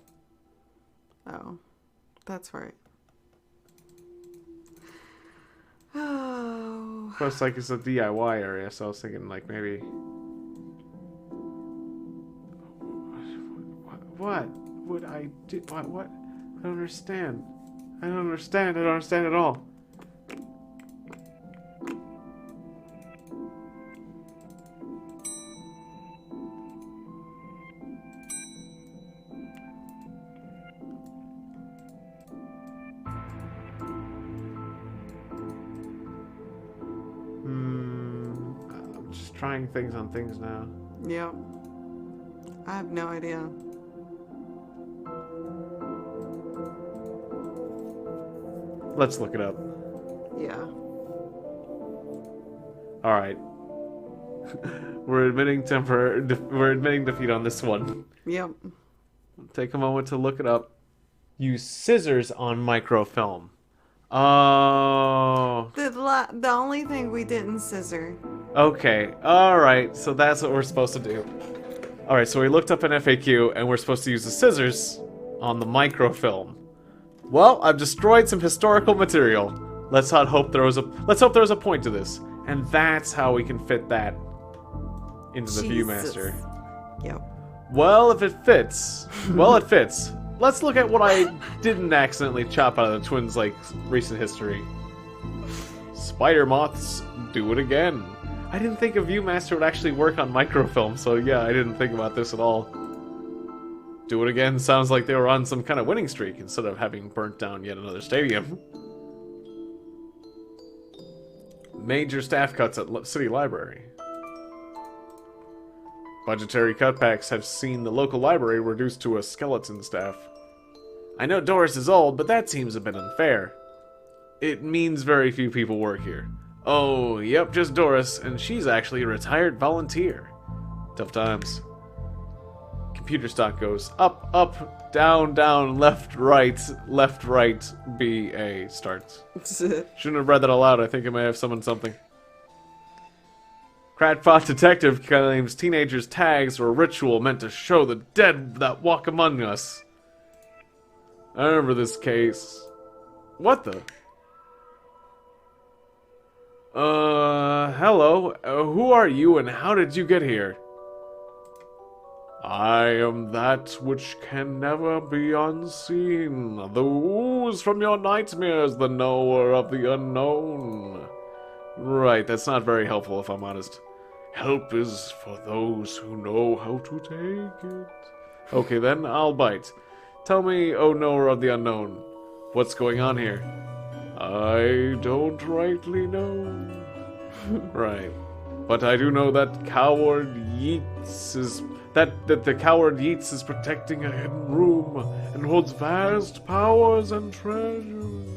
Oh, that's right. Oh. Plus, like, it's a DIY area, so I was thinking, like, maybe... What would I do? What? I don't understand. I don't understand at all. trying things on things now. Yep. I have no idea. Let's look it up. Yeah. All right. We're admitting defeat on this one. Yep. Take a moment to look it up. Use scissors on microfilm. Oh. The only thing we didn't scissor. Okay. All right. So that's what we're supposed to do. All right. So we looked up an FAQ, and we're supposed to use the scissors on the microfilm. Well, I've destroyed some historical material. Let's hope there was a point to this, and that's how we can fit that into the Viewmaster. Yep. Well, if it fits, it fits. Let's look at what I didn't accidentally chop out of the twins' recent history. Spider moths do it again. I didn't think a Viewmaster would actually work on microfilm, so yeah, I didn't think about this at all. Do it again sounds like they were on some kind of winning streak instead of having burnt down yet another stadium. Major staff cuts at City Library. Budgetary cutbacks have seen the local library reduced to a skeleton staff. I know Doris is old, but that seems a bit unfair. It means very few people work here. Oh, yep, just Doris, and she's actually a retired volunteer. Tough times. Computer stock goes up, up, down, down, left, right, B, A, starts. Shouldn't have read that aloud, I think I may have summoned something. Crackpot Detective claims teenagers' tags were a ritual meant to show the dead that walk among us. I remember this case. What the? Hello. Who are you and how did you get here? I am that which can never be unseen. The ooze from your nightmares, the knower of the unknown. Right, that's not very helpful if I'm honest. Help is for those who know how to take it. Okay then, I'll bite. Tell me, O knower of the unknown, what's going on here? I don't rightly know. Right. But I do know that coward Yeats is... That the coward Yeats is protecting a hidden room and holds vast powers and treasures.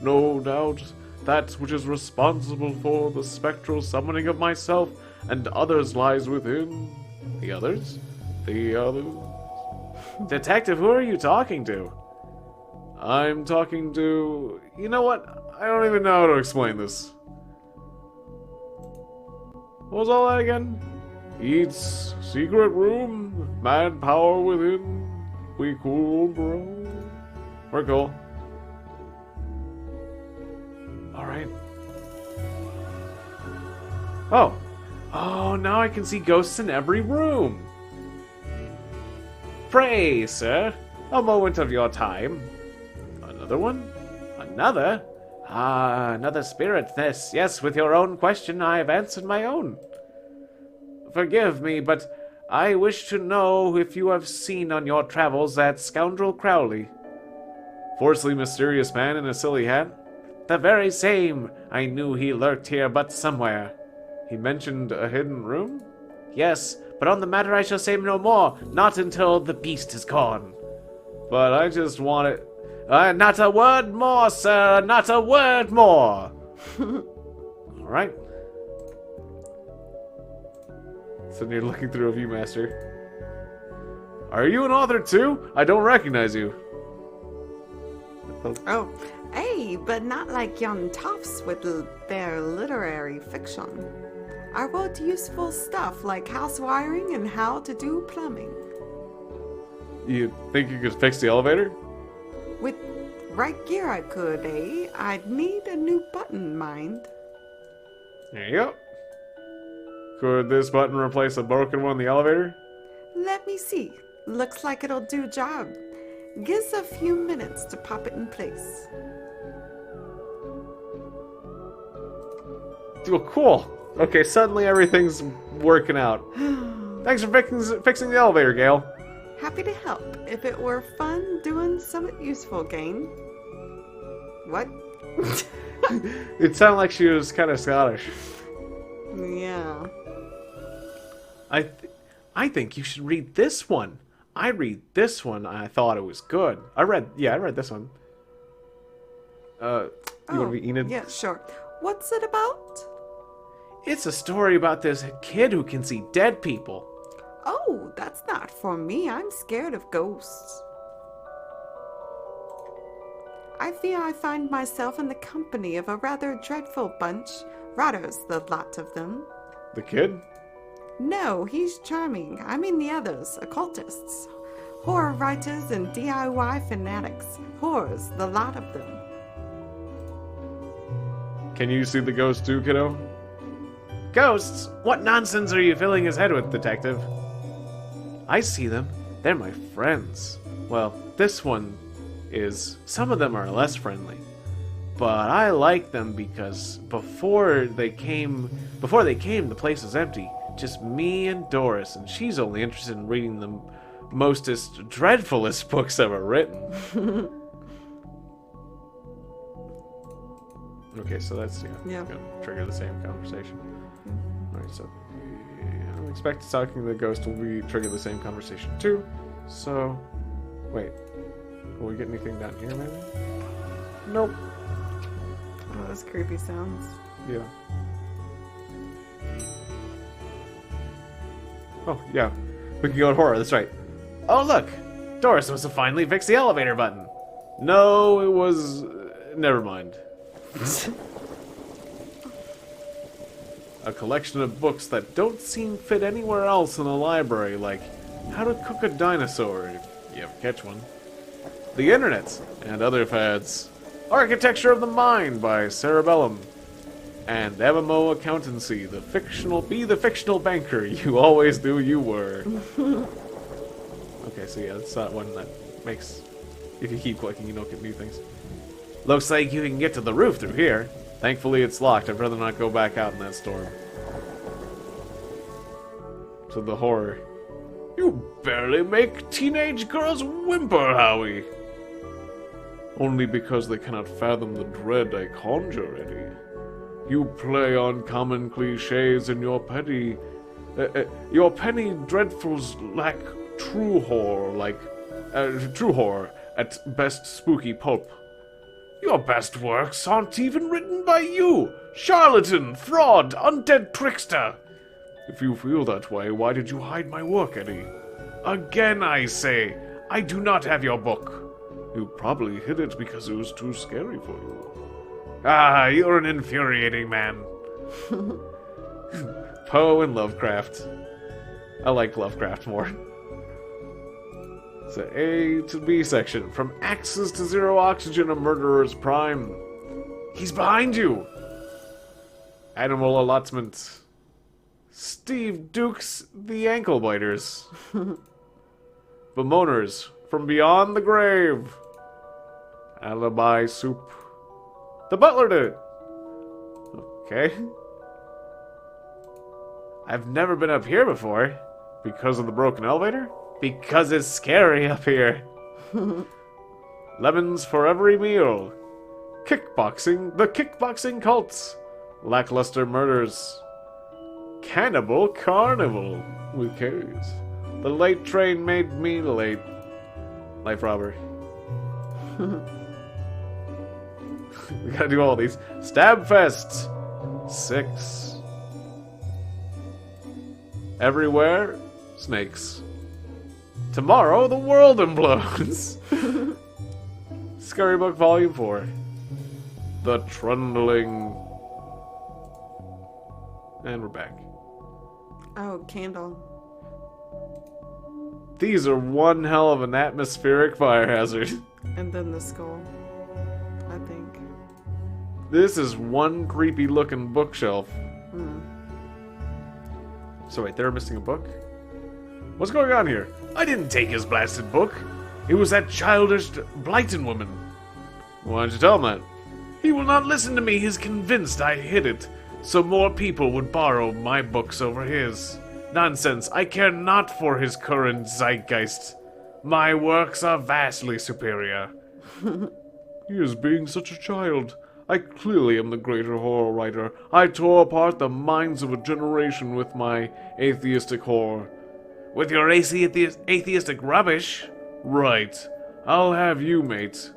No doubt, that which is responsible for the spectral summoning of myself and others lies within. The others? The others? Detective, who are you talking to? I'm talking to... You know what? I don't even know how to explain this. What was all that again? Yeats, secret room, mad power within. We cool, bro. We're cool. Alright. Oh. Oh, now I can see ghosts in every room. Pray, sir, a moment of your time. Another one? Another? Ah, another spirit this. Yes, with your own question, I have answered my own. Forgive me, but I wish to know if you have seen on your travels that scoundrel Crowley. Forcefully mysterious man in a silly hat? The very same. I knew he lurked here but somewhere. He mentioned a hidden room? Yes, but on the matter I shall say no more, not until the beast is gone. But I just want it... not a word more, sir, not a word more! Alright. Sitting here looking through a Viewmaster. Are you an author too? I don't recognize you. Oh, hey, but not like young toffs with their literary fiction. I wrote useful stuff like house wiring and how to do plumbing. You think you could fix the elevator? With right gear I could, eh? I'd need a new button, mind. There you go. Could this button replace a broken one in the elevator? Let me see. Looks like it'll do job. Gives a few minutes to pop it in place. Oh, cool. Okay, suddenly everything's working out. Thanks for fixing the elevator, Gale. Happy to help. If it were fun doing something useful, Gain. What? It sounded like she was kind of Scottish. Yeah. I think you should read this one. I read this one, and I thought it was good. I read this one. You want to be Enid? Yeah, sure. What's it about? It's a story about this kid who can see dead people. Oh, that's not for me. I'm scared of ghosts. I fear I find myself in the company of a rather dreadful bunch. Rotters, the lot of them. The kid? No, he's charming. I mean the others, occultists. Horror writers and DIY fanatics. Horrors, the lot of them. Can you see the ghost too, kiddo? Ghosts? What nonsense are you filling his head with, detective? I see them. They're my friends. Well, this one is. Some of them are less friendly. But I like them because before they came, the place was empty. Just me and Doris, and she's only interested in reading the mostest dreadfulest books ever written. Okay, so that's gonna trigger the same conversation. Alright, so I expect talking to the ghost will trigger the same conversation too. So, wait, will we get anything down here maybe? Nope. Oh, those creepy sounds. Yeah. Oh, yeah. We can go to horror, that's right. Oh, look! Doris must have finally fixed the elevator button. No, it was... never mind. A collection of books that don't seem fit anywhere else in a library, like How to Cook a Dinosaur, if you ever catch one. The Internet, and other fads. Architecture of the Mind by Cerebellum. And MMO Accountancy, the fictional banker you always knew you were. Okay, so yeah, that's that one that makes, if you keep clicking, you don't get new things. Looks like you can get to the roof through here. Thankfully it's locked, I'd rather not go back out in that storm. So the horror. You barely make teenage girls whimper, Howie. Only because they cannot fathom the dread I conjure, Eddie. You play on common cliches in your penny dreadfuls lack true horror, true horror, at best spooky pulp. Your best works aren't even written by you, charlatan, fraud, undead trickster. If you feel that way, why did you hide my work, Eddie? Again, I say, I do not have your book. You probably hid it because it was too scary for you. Ah, you're an infuriating man. Poe and Lovecraft. I like Lovecraft more. It's an A to B section. From axes to zero oxygen, a murderer's prime. He's behind you! Animal allotment. Steve Dukes, the ankle biters. Bemoaners from beyond the grave. Alibi soup. The butler did it. Okay. I've never been up here before. Because of the broken elevator? Because it's scary up here. Lemons for every meal. Kickboxing. The kickboxing cults. Lackluster murders. Cannibal carnival. With K's. The late train made me late. Life robbery. We gotta do all these. Stabfest. 6. Everywhere. Snakes. Tomorrow, the world implodes. Scary Book Volume 4. The Trundling. And we're back. Oh, candle. These are one hell of an atmospheric fire hazard. And then the skull, I think. This is one creepy looking bookshelf. Hmm. So wait, they're missing a book? What's going on here? I didn't take his blasted book. It was that childish Blighton woman. Why don't you tell him that? He will not listen to me. He's convinced I hid it, so more people would borrow my books over his. Nonsense. I care not for his current zeitgeist. My works are vastly superior. He is being such a child. I clearly am the greater horror writer. I tore apart the minds of a generation with my atheistic horror. With your atheistic rubbish? Right. I'll have you, mate.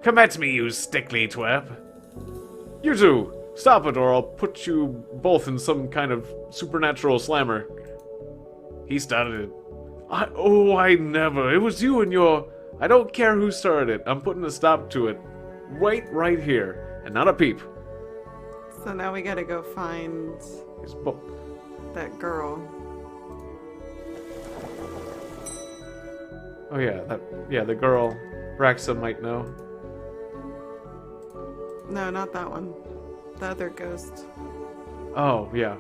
Come at me, you stickly twerp. You two, stop it or I'll put you both in some kind of supernatural slammer. He started it. I never. It was you and your... I don't care who started it. I'm putting a stop to it. Wait right here. And not a peep. So now we gotta go find His book. that girl. Oh yeah, the girl Raxa might know. No, not that one. The other ghost. Oh, yeah.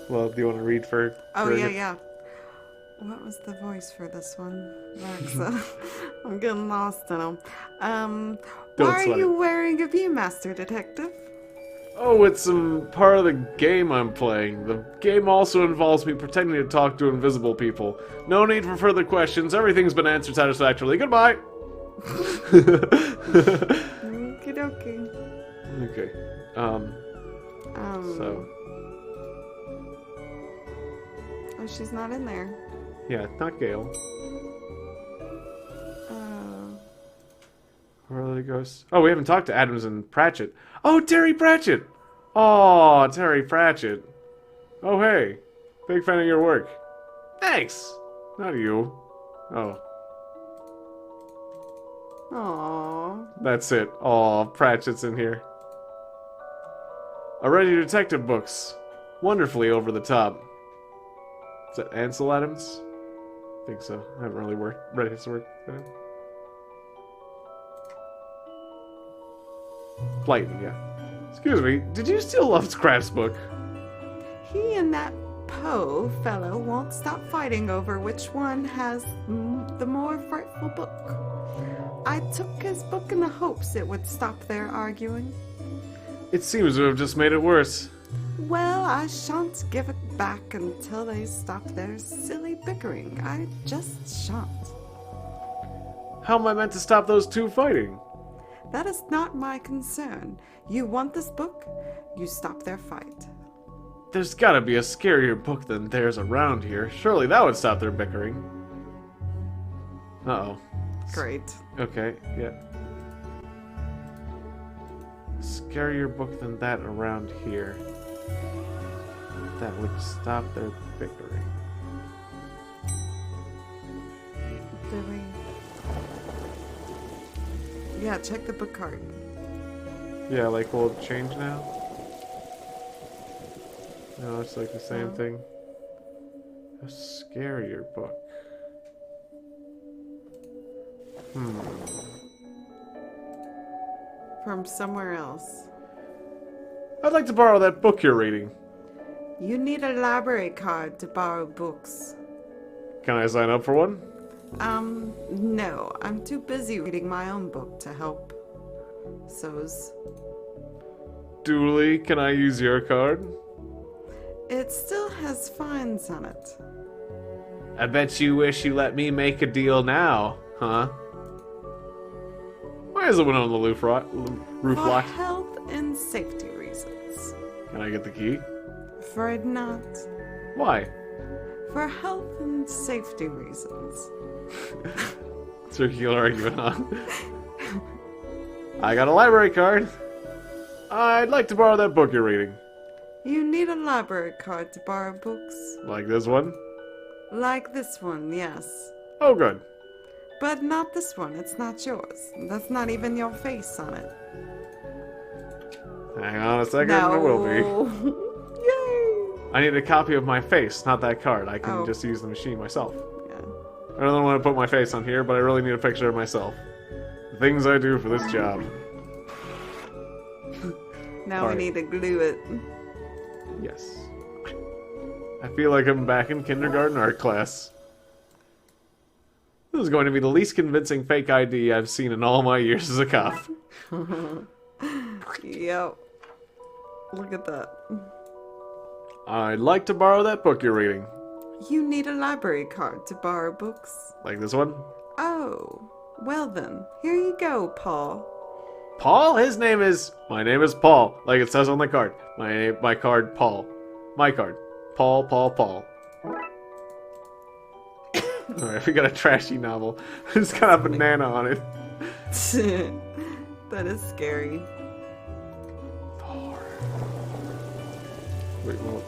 Well, do you want to read for... Oh, for yeah. What was the voice for this one? Raxa. I'm getting lost in them. Why are sweat you it. wearing a Viewmaster, Detective? Oh, it's part of the game I'm playing. The game also involves me pretending to talk to invisible people. No need for further questions. Everything's been answered satisfactorily. Goodbye! Okie dokie. Okay. So... Oh, she's not in there. Yeah, not Gale. Where are the ghosts? Oh, we haven't talked to Adams and Pratchett. Oh, Terry Pratchett! Oh, Terry Pratchett. Oh, hey. Big fan of your work. Thanks! Not you. Oh. Aww. That's it. Oh, Pratchett's in here. Already detective books. Wonderfully over the top. Is that Ansel Adams? I think so. I haven't really read his work. Flighty, yeah. Excuse me, did you steal Lovecraft's book? He and that Poe fellow won't stop fighting over which one has the more frightful book. I took his book in the hopes it would stop their arguing. It seems to have just made it worse. Well, I shan't give it back until they stop their silly bickering. I just shan't. How am I meant to stop those two fighting? That is not my concern. You want this book? You stop their fight. There's gotta be a scarier book than theirs around here. Surely that would stop their bickering. Uh-oh. Great. Okay, yeah. Scarier book than that around here. That would stop their bickering. Do we? Yeah, check the book card. Yeah, like will it change now? No, it's like the same thing. A scarier book. From somewhere else. I'd like to borrow that book you're reading. You need a library card to borrow books. Can I sign up for one? No. I'm too busy reading my own book to help. So's. Dooley, can I use your card? It still has fines on it. I bet you wish you let me make a deal now, huh? Why is the window on the roof For locked? health and safety reasons. Can I get the key? Afraid not. Why? For health and safety reasons. Circular argument, huh? I got a library card. I'd like to borrow that book you're reading. You need a library card to borrow books. Like this one? Like this one, yes. Oh, good. But not this one, it's not yours. That's not even your face on it. Hang on a second, No. it will be. Yay! I need a copy of my face, not that card. I can Oh. just use the machine myself. Yeah. I don't want to put my face on here, but I really need a picture of myself. The things I do for this job. Now Alright. we need to glue it. Yes. I feel like I'm back in kindergarten art class. This is going to be the least convincing fake ID I've seen in all my years as a cop. Yep. Look at that. I'd like to borrow that book you're reading. You need a library card to borrow books. Like this one? Oh, well then, here you go, Paul. Paul? His name is... My name is Paul, like it says on the card. My card, Paul. My card. Paul. Alright, we got a trashy novel. It's got a banana on it. That is scary. Wait, what?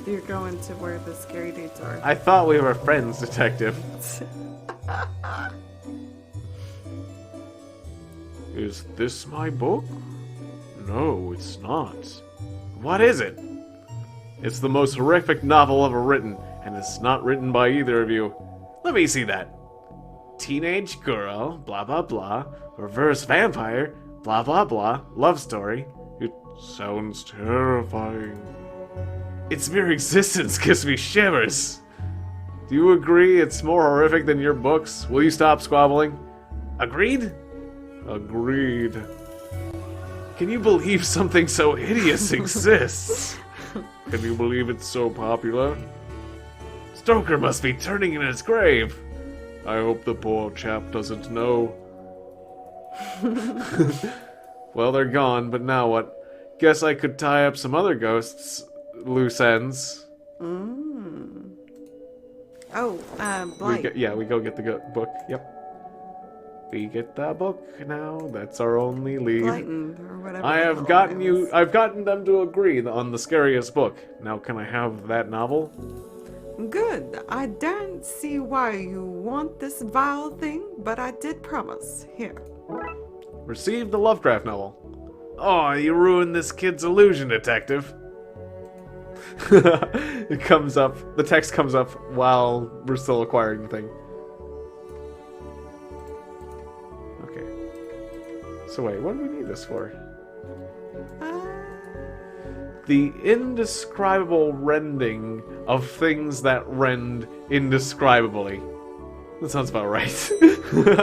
You're going to where the scary dates are. I thought we were friends, detective. Is this my book? No, it's not. What is it? It's the most horrific novel ever written, and it's not written by either of you. Let me see that. Teenage girl, blah blah blah, reverse vampire, blah blah blah, love story. It sounds terrifying. Its mere existence gives me shivers. Do you agree it's more horrific than your books? Will you stop squabbling? Agreed? Agreed. Can you believe something so hideous exists? Can you believe it's so popular? Stoker must be turning in his grave. I hope the poor chap doesn't know. Well, they're gone, but now what? Guess I could tie up some other ghosts' loose ends. Oh, Blight. We go get the book. Yep. We get the book now. That's our only lead. Blighten, or whatever. I've gotten them to agree on the scariest book. Now can I have that novel? Good. I don't see why you want this vile thing, but I did promise. Here. Receive the Lovecraft novel. Oh, you ruined this kid's illusion, detective. It comes up, the text comes up while we're still acquiring the thing. Okay. So wait, what do we need this for? The indescribable rending of things that rend indescribably. That sounds about right.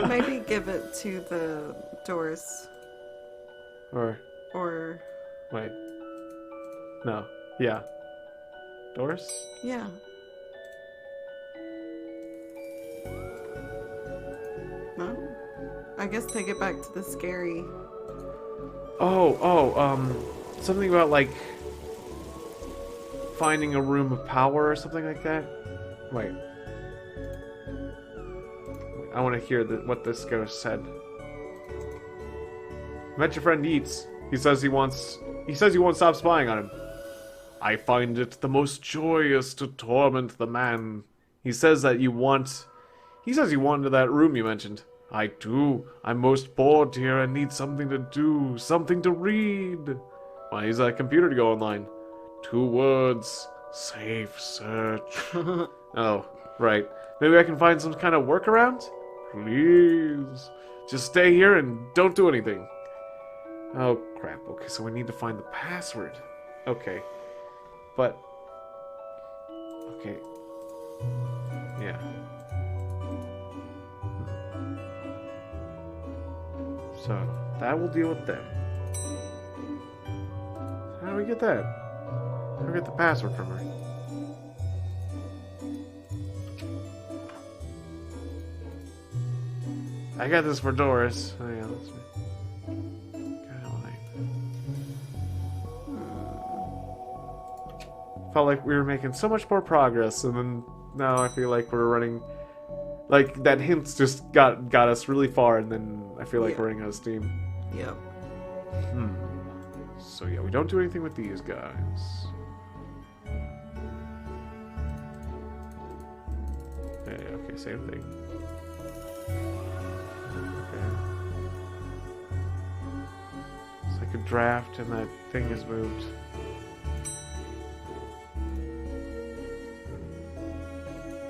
Maybe give it to the Doris. Or... Wait. No. Yeah. Doris? Yeah. No? I guess take it back to the scary... Something about, like... finding a room of power or something like that? Wait. I want to hear what this ghost said. Met your friend Yeats. He says he won't stop spying on him. I find it the most joyous to torment the man. He says you want into that room you mentioned. I do. I'm most bored here and need something to do, something to read. Well, use that computer to go online. 2 words. Safe search. Oh, right. Maybe I can find some kind of workaround? Please. Just stay here and don't do anything. Oh, crap. Okay, so we need to find the password. Okay. But... okay. Yeah. So, that will deal with them. How do we get that? How do we get the password from her? I got this for Doris. Oh, yeah, that's me. Felt like we were making so much more progress, and then now I feel like we're running... like, that hints just got us really far, and then I feel like we're running out of steam. Yep. So yeah, we don't do anything with these guys. Yeah, okay, same thing. Okay. It's like a draft, and that thing is moved.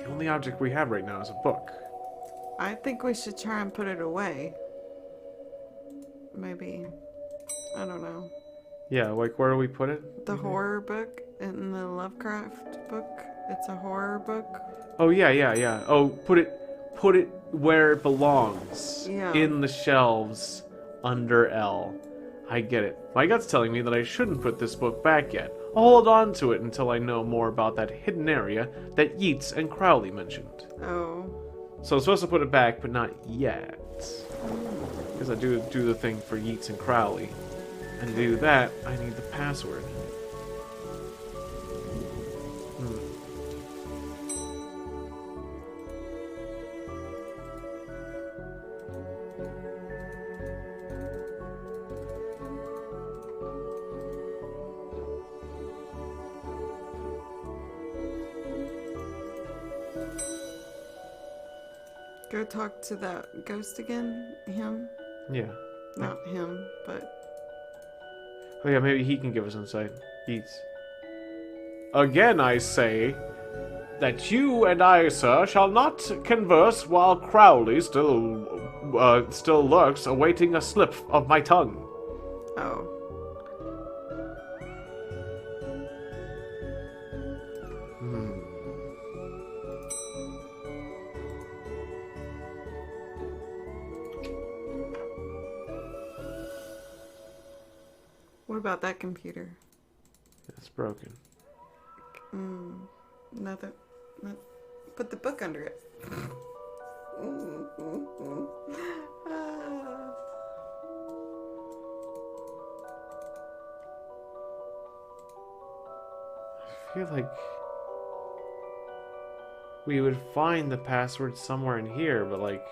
The only object we have right now is a book. I think we should try and put it away. Maybe. I don't know. Yeah, like where do we put it? The horror book in the Lovecraft book. It's a horror book. Oh yeah. Oh, put it where it belongs. Yeah. In the shelves under L. I get it. My gut's telling me that I shouldn't put this book back yet. I'll hold on to it until I know more about that hidden area that Yeats and Crowley mentioned. Oh. So I'm supposed to put it back, but not yet. Because I do the thing for Yeats and Crowley. And to do that, I need the password. Go talk to that ghost again? Him? Yeah. Not him, but... Oh yeah, maybe he can give us insight. Yeats. Again I say that you and I, sir, shall not converse while Crowley still lurks, awaiting a slip of my tongue. Oh. What about that computer? It's broken. Nothing. Put the book under it. I feel like we would find the password somewhere in here, but like...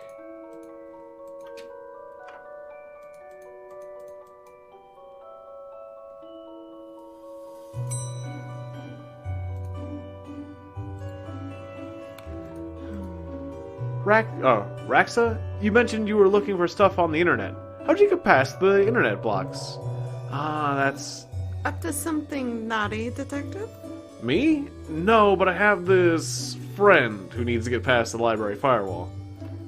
Raxa? You mentioned you were looking for stuff on the internet. How'd you get past the internet blocks? Ah, that's... Up to something naughty, Detective? Me? No, but I have this friend who needs to get past the library firewall.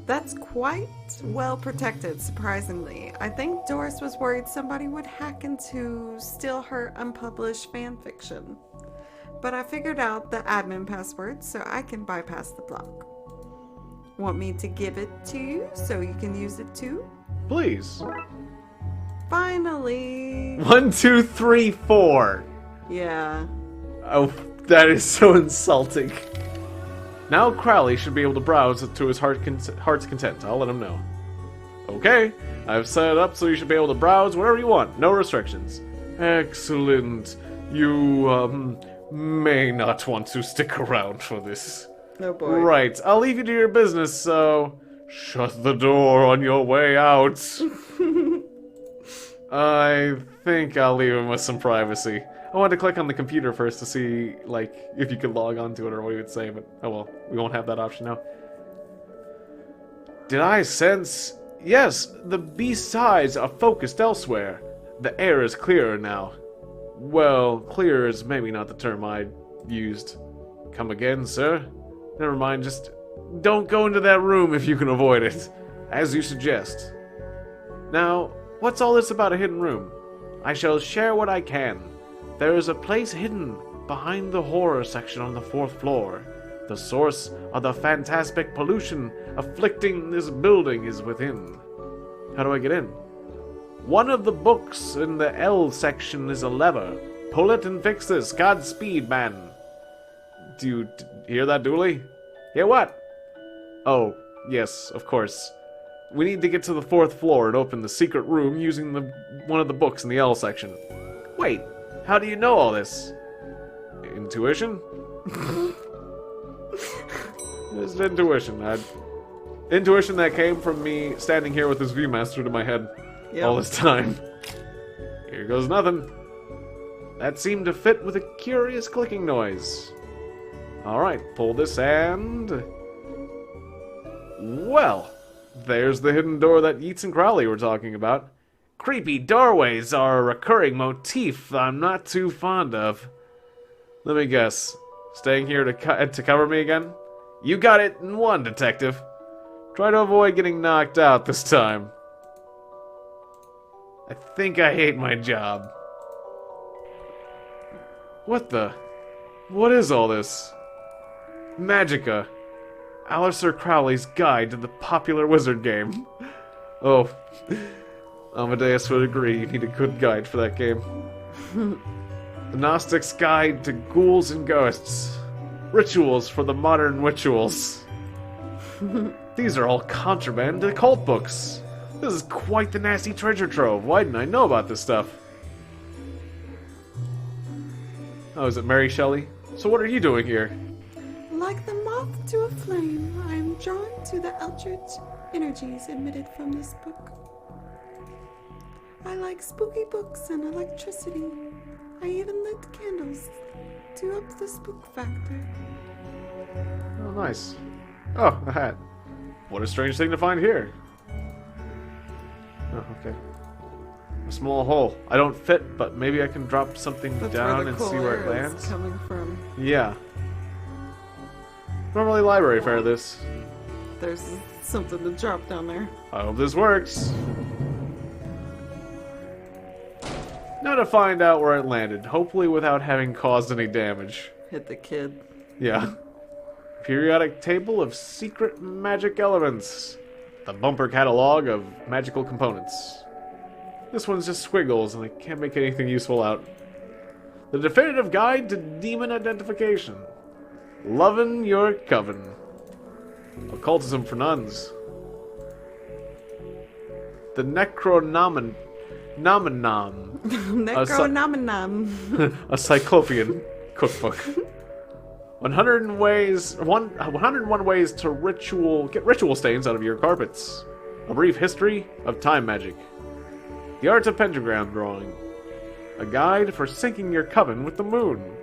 That's quite well protected, surprisingly. I think Doris was worried somebody would hack into steal her unpublished fan fiction. But I figured out the admin password, so I can bypass the block. Want me to give it to you so you can use it too? Please. Finally. 1, 2, 3, 4. Yeah. Oh, that is so insulting. Now Crowley should be able to browse to his heart's content. I'll let him know. Okay, I've set it up so you should be able to browse wherever you want. No restrictions. Excellent. You, may not want to stick around for this. Oh boy. Right, I'll leave you to your business, so... Shut the door on your way out. I think I'll leave him with some privacy. I wanted to click on the computer first to see, like, if you could log onto it or what he would say, but oh well, we won't have that option now. Did I sense... Yes, the B-sides are focused elsewhere. The air is clearer now. Well, clear is maybe not the term I used. Come again, sir? Never mind, just don't go into that room if you can avoid it, as you suggest. Now, what's all this about a hidden room? I shall share what I can. There is a place hidden behind the horror section on the 4th floor. The source of the phantasmic pollution afflicting this building is within. How do I get in? One of the books in the L section is a lever. Pull it and fix this. Godspeed, man. Do you hear that, Dooley? Hear what? Oh, yes, of course. We need to get to the 4th floor and open the secret room using one of the books in the L section. Wait, how do you know all this? Intuition? It's intuition. Intuition that came from me standing here with this Viewmaster to my head all this time. Here goes nothing. That seemed to fit with a curious clicking noise. Alright, pull this and... Well, there's the hidden door that Yeats and Crowley were talking about. Creepy doorways are a recurring motif I'm not too fond of. Let me guess. Staying here to cover me again? You got it in one, Detective. Try to avoid getting knocked out this time. I think I hate my job. What the... What is all this? Magica. Aleister Crowley's Guide to the Popular Wizard Game. Oh. Amadeus would agree, you need a good guide for that game. The Gnostic's Guide to Ghouls and Ghosts. Rituals for the Modern Rituals. These are all contraband to cult books. This is quite the nasty treasure trove. Why didn't I know about this stuff? Oh, is it Mary Shelley? So what are you doing here? Like the moth to a flame, I am drawn to the eldritch energies emitted from this book. I like spooky books and electricity. I even lit candles to up the spook factor. Oh, nice. Oh, a hat. What a strange thing to find here. Oh, okay. A small hole. I don't fit, but maybe I can drop something That's down where and the see where it cool air is lands. coming from. Yeah. Normally library fare this. There's something to drop down there. I hope this works. Now to find out where it landed, hopefully without having caused any damage. Hit the kid. Yeah. Periodic table of secret magic elements. The bumper catalog of magical components. This one's just squiggles, and I can't make anything useful out. The definitive guide to demon identification. Lovin' your coven. Occultism for nuns. The Necronomen... Nomenom. Necronomenon. A Cyclopean cookbook. 101 ways to get ritual stains out of your carpets. A brief history of time magic. The art of pentagram drawing. A guide for syncing your coven with the moon.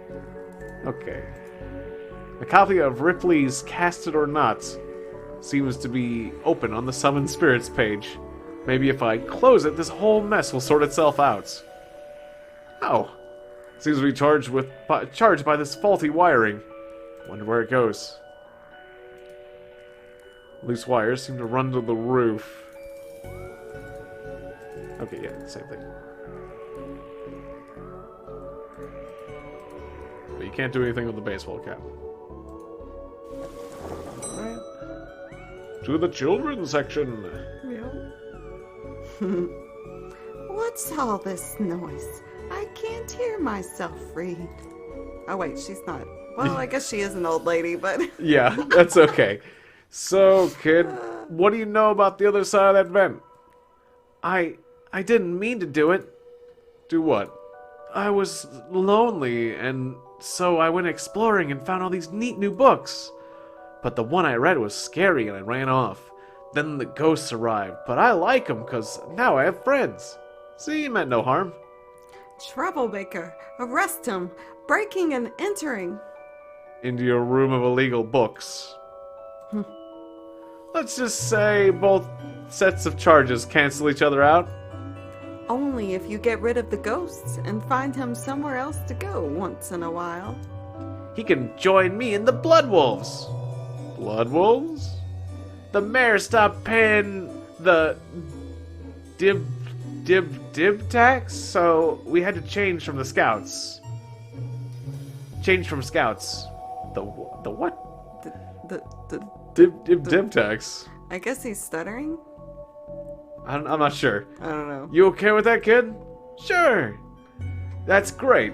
Okay. A copy of Ripley's Cast It or Not seems to be open on the Summon Spirits page. Maybe if I close it, this whole mess will sort itself out. Oh. Seems to be charged by this faulty wiring. Wonder where it goes. Loose wires seem to run to the roof. Okay, yeah, same thing. But you can't do anything with the baseball cap. Alright. To the children's section. What's all this noise? I can't hear myself read. Oh wait, she's not. Well, I guess she is an old lady, but... Yeah, that's okay. So, kid, what do you know about the other side of that vent? I didn't mean to do it. Do what? I was lonely, and so I went exploring and found all these neat new books. But the one I read was scary and I ran off. Then the ghosts arrived, but I like them because now I have friends. See, he meant no harm. Troublemaker! Arrest him! Breaking and entering! Into your room of illegal books. Let's just say both sets of charges cancel each other out. Only if you get rid of the ghosts and find him somewhere else to go once in a while. He can join me in the Blood Wolves. Blood Wolves? The mayor stopped paying the dib tax, so we had to change from the scouts. Change from scouts. The what? The Dib tax. I guess he's stuttering? I'm not sure. I don't know. You okay with that, kid? Sure. That's great.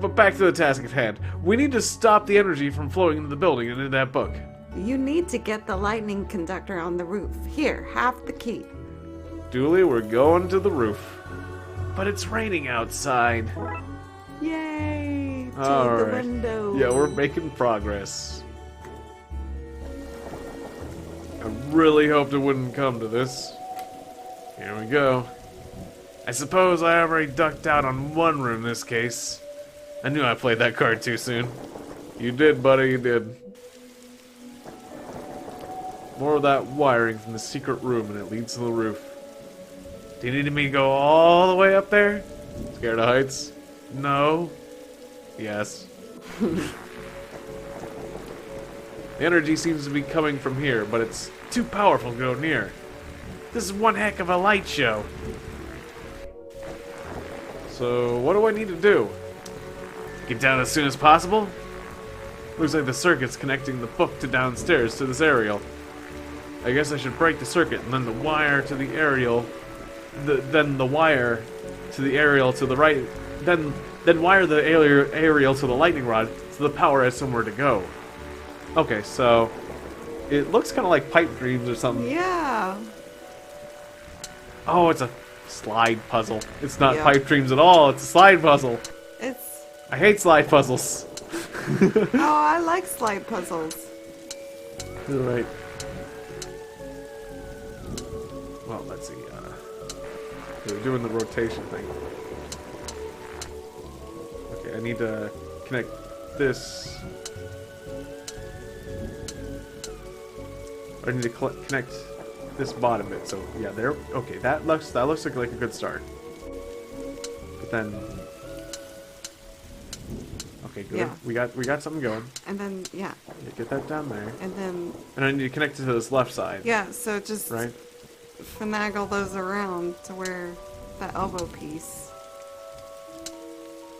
But back to the task at hand. We need to stop the energy from flowing into the building and into that book. You need to get the lightning conductor on the roof. Here, have the key. Dooley, we're going to the roof. But it's raining outside. Yay! To All the right. window. Yeah, we're making progress. I really hoped it wouldn't come to this. Here we go. I suppose I already ducked out on one room in this case. I knew I played that card too soon. You did, buddy, you did. More of that wiring from the secret room, and it leads to the roof. Do you need me to go all the way up there? Scared of heights? No. Yes. The energy seems to be coming from here, but it's too powerful to go near. This is one heck of a light show. So, what do I need to do? Get down as soon as possible? Looks like the circuit's connecting the book to downstairs to this aerial. I guess I should break the circuit and then the wire to the aerial, then the wire to the aerial to the right, then wire the aerial to the lightning rod so the power has somewhere to go. Okay, so it looks kind of like pipe dreams or something. Yeah. Oh, it's a slide puzzle. It's not Yeah. pipe dreams at all. It's a slide puzzle. It's... I hate slide puzzles. Oh, I like slide puzzles. All right. Well, let's see. We're doing the rotation thing. Okay, I need to connect this. I need to connect this bottom bit. So yeah, there. Okay, that looks like a good start. But then, okay, good. Yeah. We got something going. And then, yeah. Yeah, get that down there. And I need to connect it to this left side. yeah, so just Right. finagle those around to where the elbow piece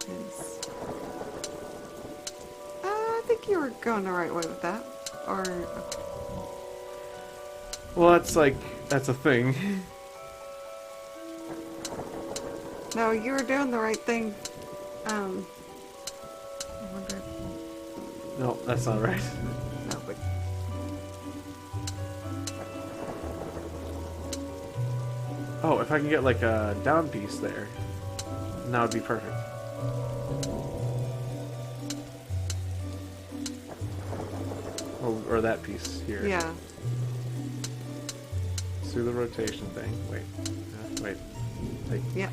is. I think you were going the right way with that. Or, Well, that's a thing. no, you were doing the right thing. I wonder, No, that's not right. no, but Oh, if I can get like a down piece there, then that would be perfect. Or that piece here. yeah. Let's do the rotation thing. Wait. Wait. Like, Yeah.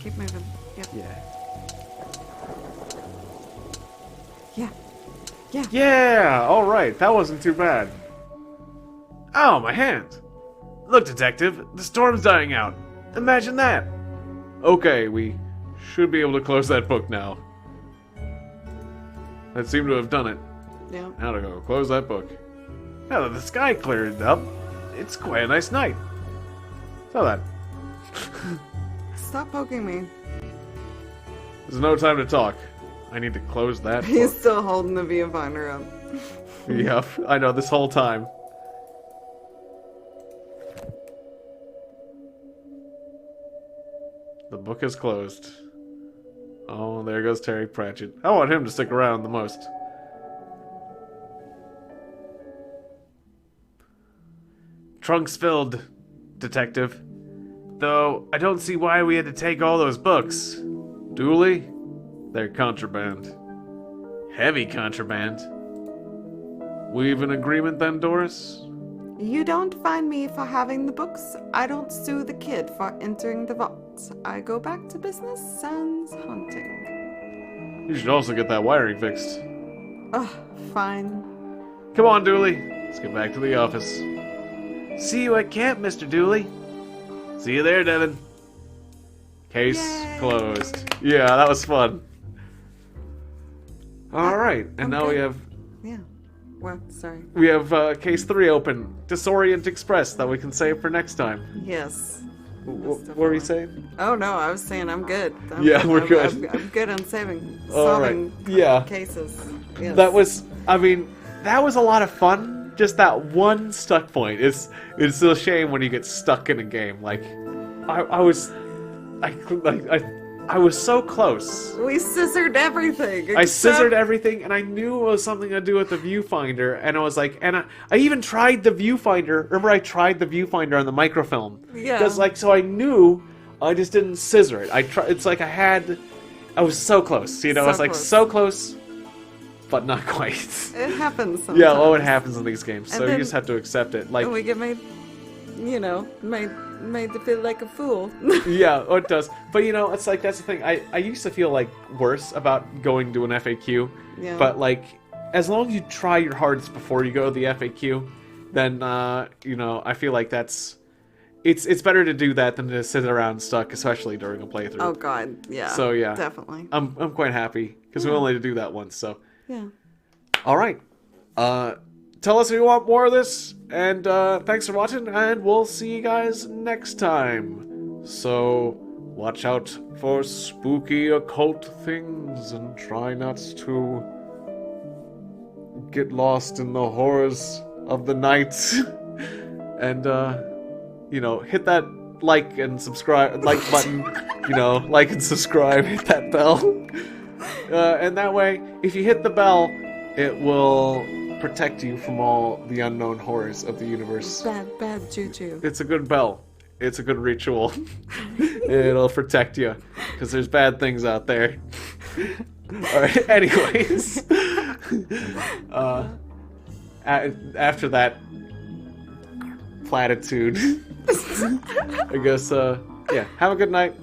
Keep moving. Yep. yeah. Yeah. Yeah. Yeah! Alright, that wasn't too bad. Ow, my hand! Look, Detective, the storm's dying out. Imagine that! Okay, we should be able to close that book now. That seemed to have done it. Yeah. Now to go close that book. Now that the sky cleared up, it's quite a nice night. So that. Stop poking me. There's no time to talk. I need to close that He's book. still holding the viewfinder up. Yep, I know, this whole time. The book is closed. Oh, there goes Terry Pratchett. I want him to stick around the most. Trunks filled, Detective. Though, I don't see why we had to take all those books. Dooley? They're contraband. Heavy contraband. We have an agreement then, Doris? You don't find me for having the books. I don't sue the kid for entering the vault. I go back to business sans hunting. You should also get that wiring fixed. Ugh, fine. Come on, Dooley. Let's get back to the office. See you at camp, Mr. Dooley. See you there, Devin. Case Yay. closed. Yeah, that was fun. Alright, and now we Okay. have Yeah. Well, sorry. case 3 open. Disorient Express that we can save for next time. Yes. What were you saying? Oh no, I was saying I'm good. Yeah, we're good. I'm good on All right. solving Yeah. cases. Yes. That was a lot of fun. Just that one stuck point. It's a shame when you get stuck in a game. Like, I was so close. We scissored everything. I except- scissored everything, and I knew it was something to do with the viewfinder. And I was like, and I even tried the viewfinder. Remember, I tried the viewfinder on the microfilm. Yeah. Because so I knew, I just didn't scissor it. It's like I was so close. You know, So it's like close. so close, but not quite. It happens sometimes. Yeah, it happens in these games, And so you then- just have to accept it. Like, And we get made to feel like a fool. yeah, it does. But it's like that's the thing. I used to feel like worse about going to an FAQ, Yeah. but like as long as you try your hardest before you go to the FAQ, then I feel like it's better to do that than to sit around stuck, especially during a playthrough. Oh god, yeah. So, yeah. Definitely. I'm quite happy because we only had to do that once. So, Yeah. all right. Tell us if you want more of this, and thanks for watching, and we'll see you guys next time. So, watch out for spooky occult things, and try not to get lost in the horrors of the night. And, hit that like and subscribe, like button, like and subscribe, hit that bell. And that way, if you hit the bell, it will protect you from all the unknown horrors of the universe. Bad juju. It's a good bell. it's a good ritual. It'll protect you, because there's bad things out there. Alright, anyways. After that platitude, I guess, yeah, have a good night.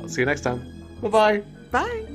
I'll see you next time. Bye-bye. Bye.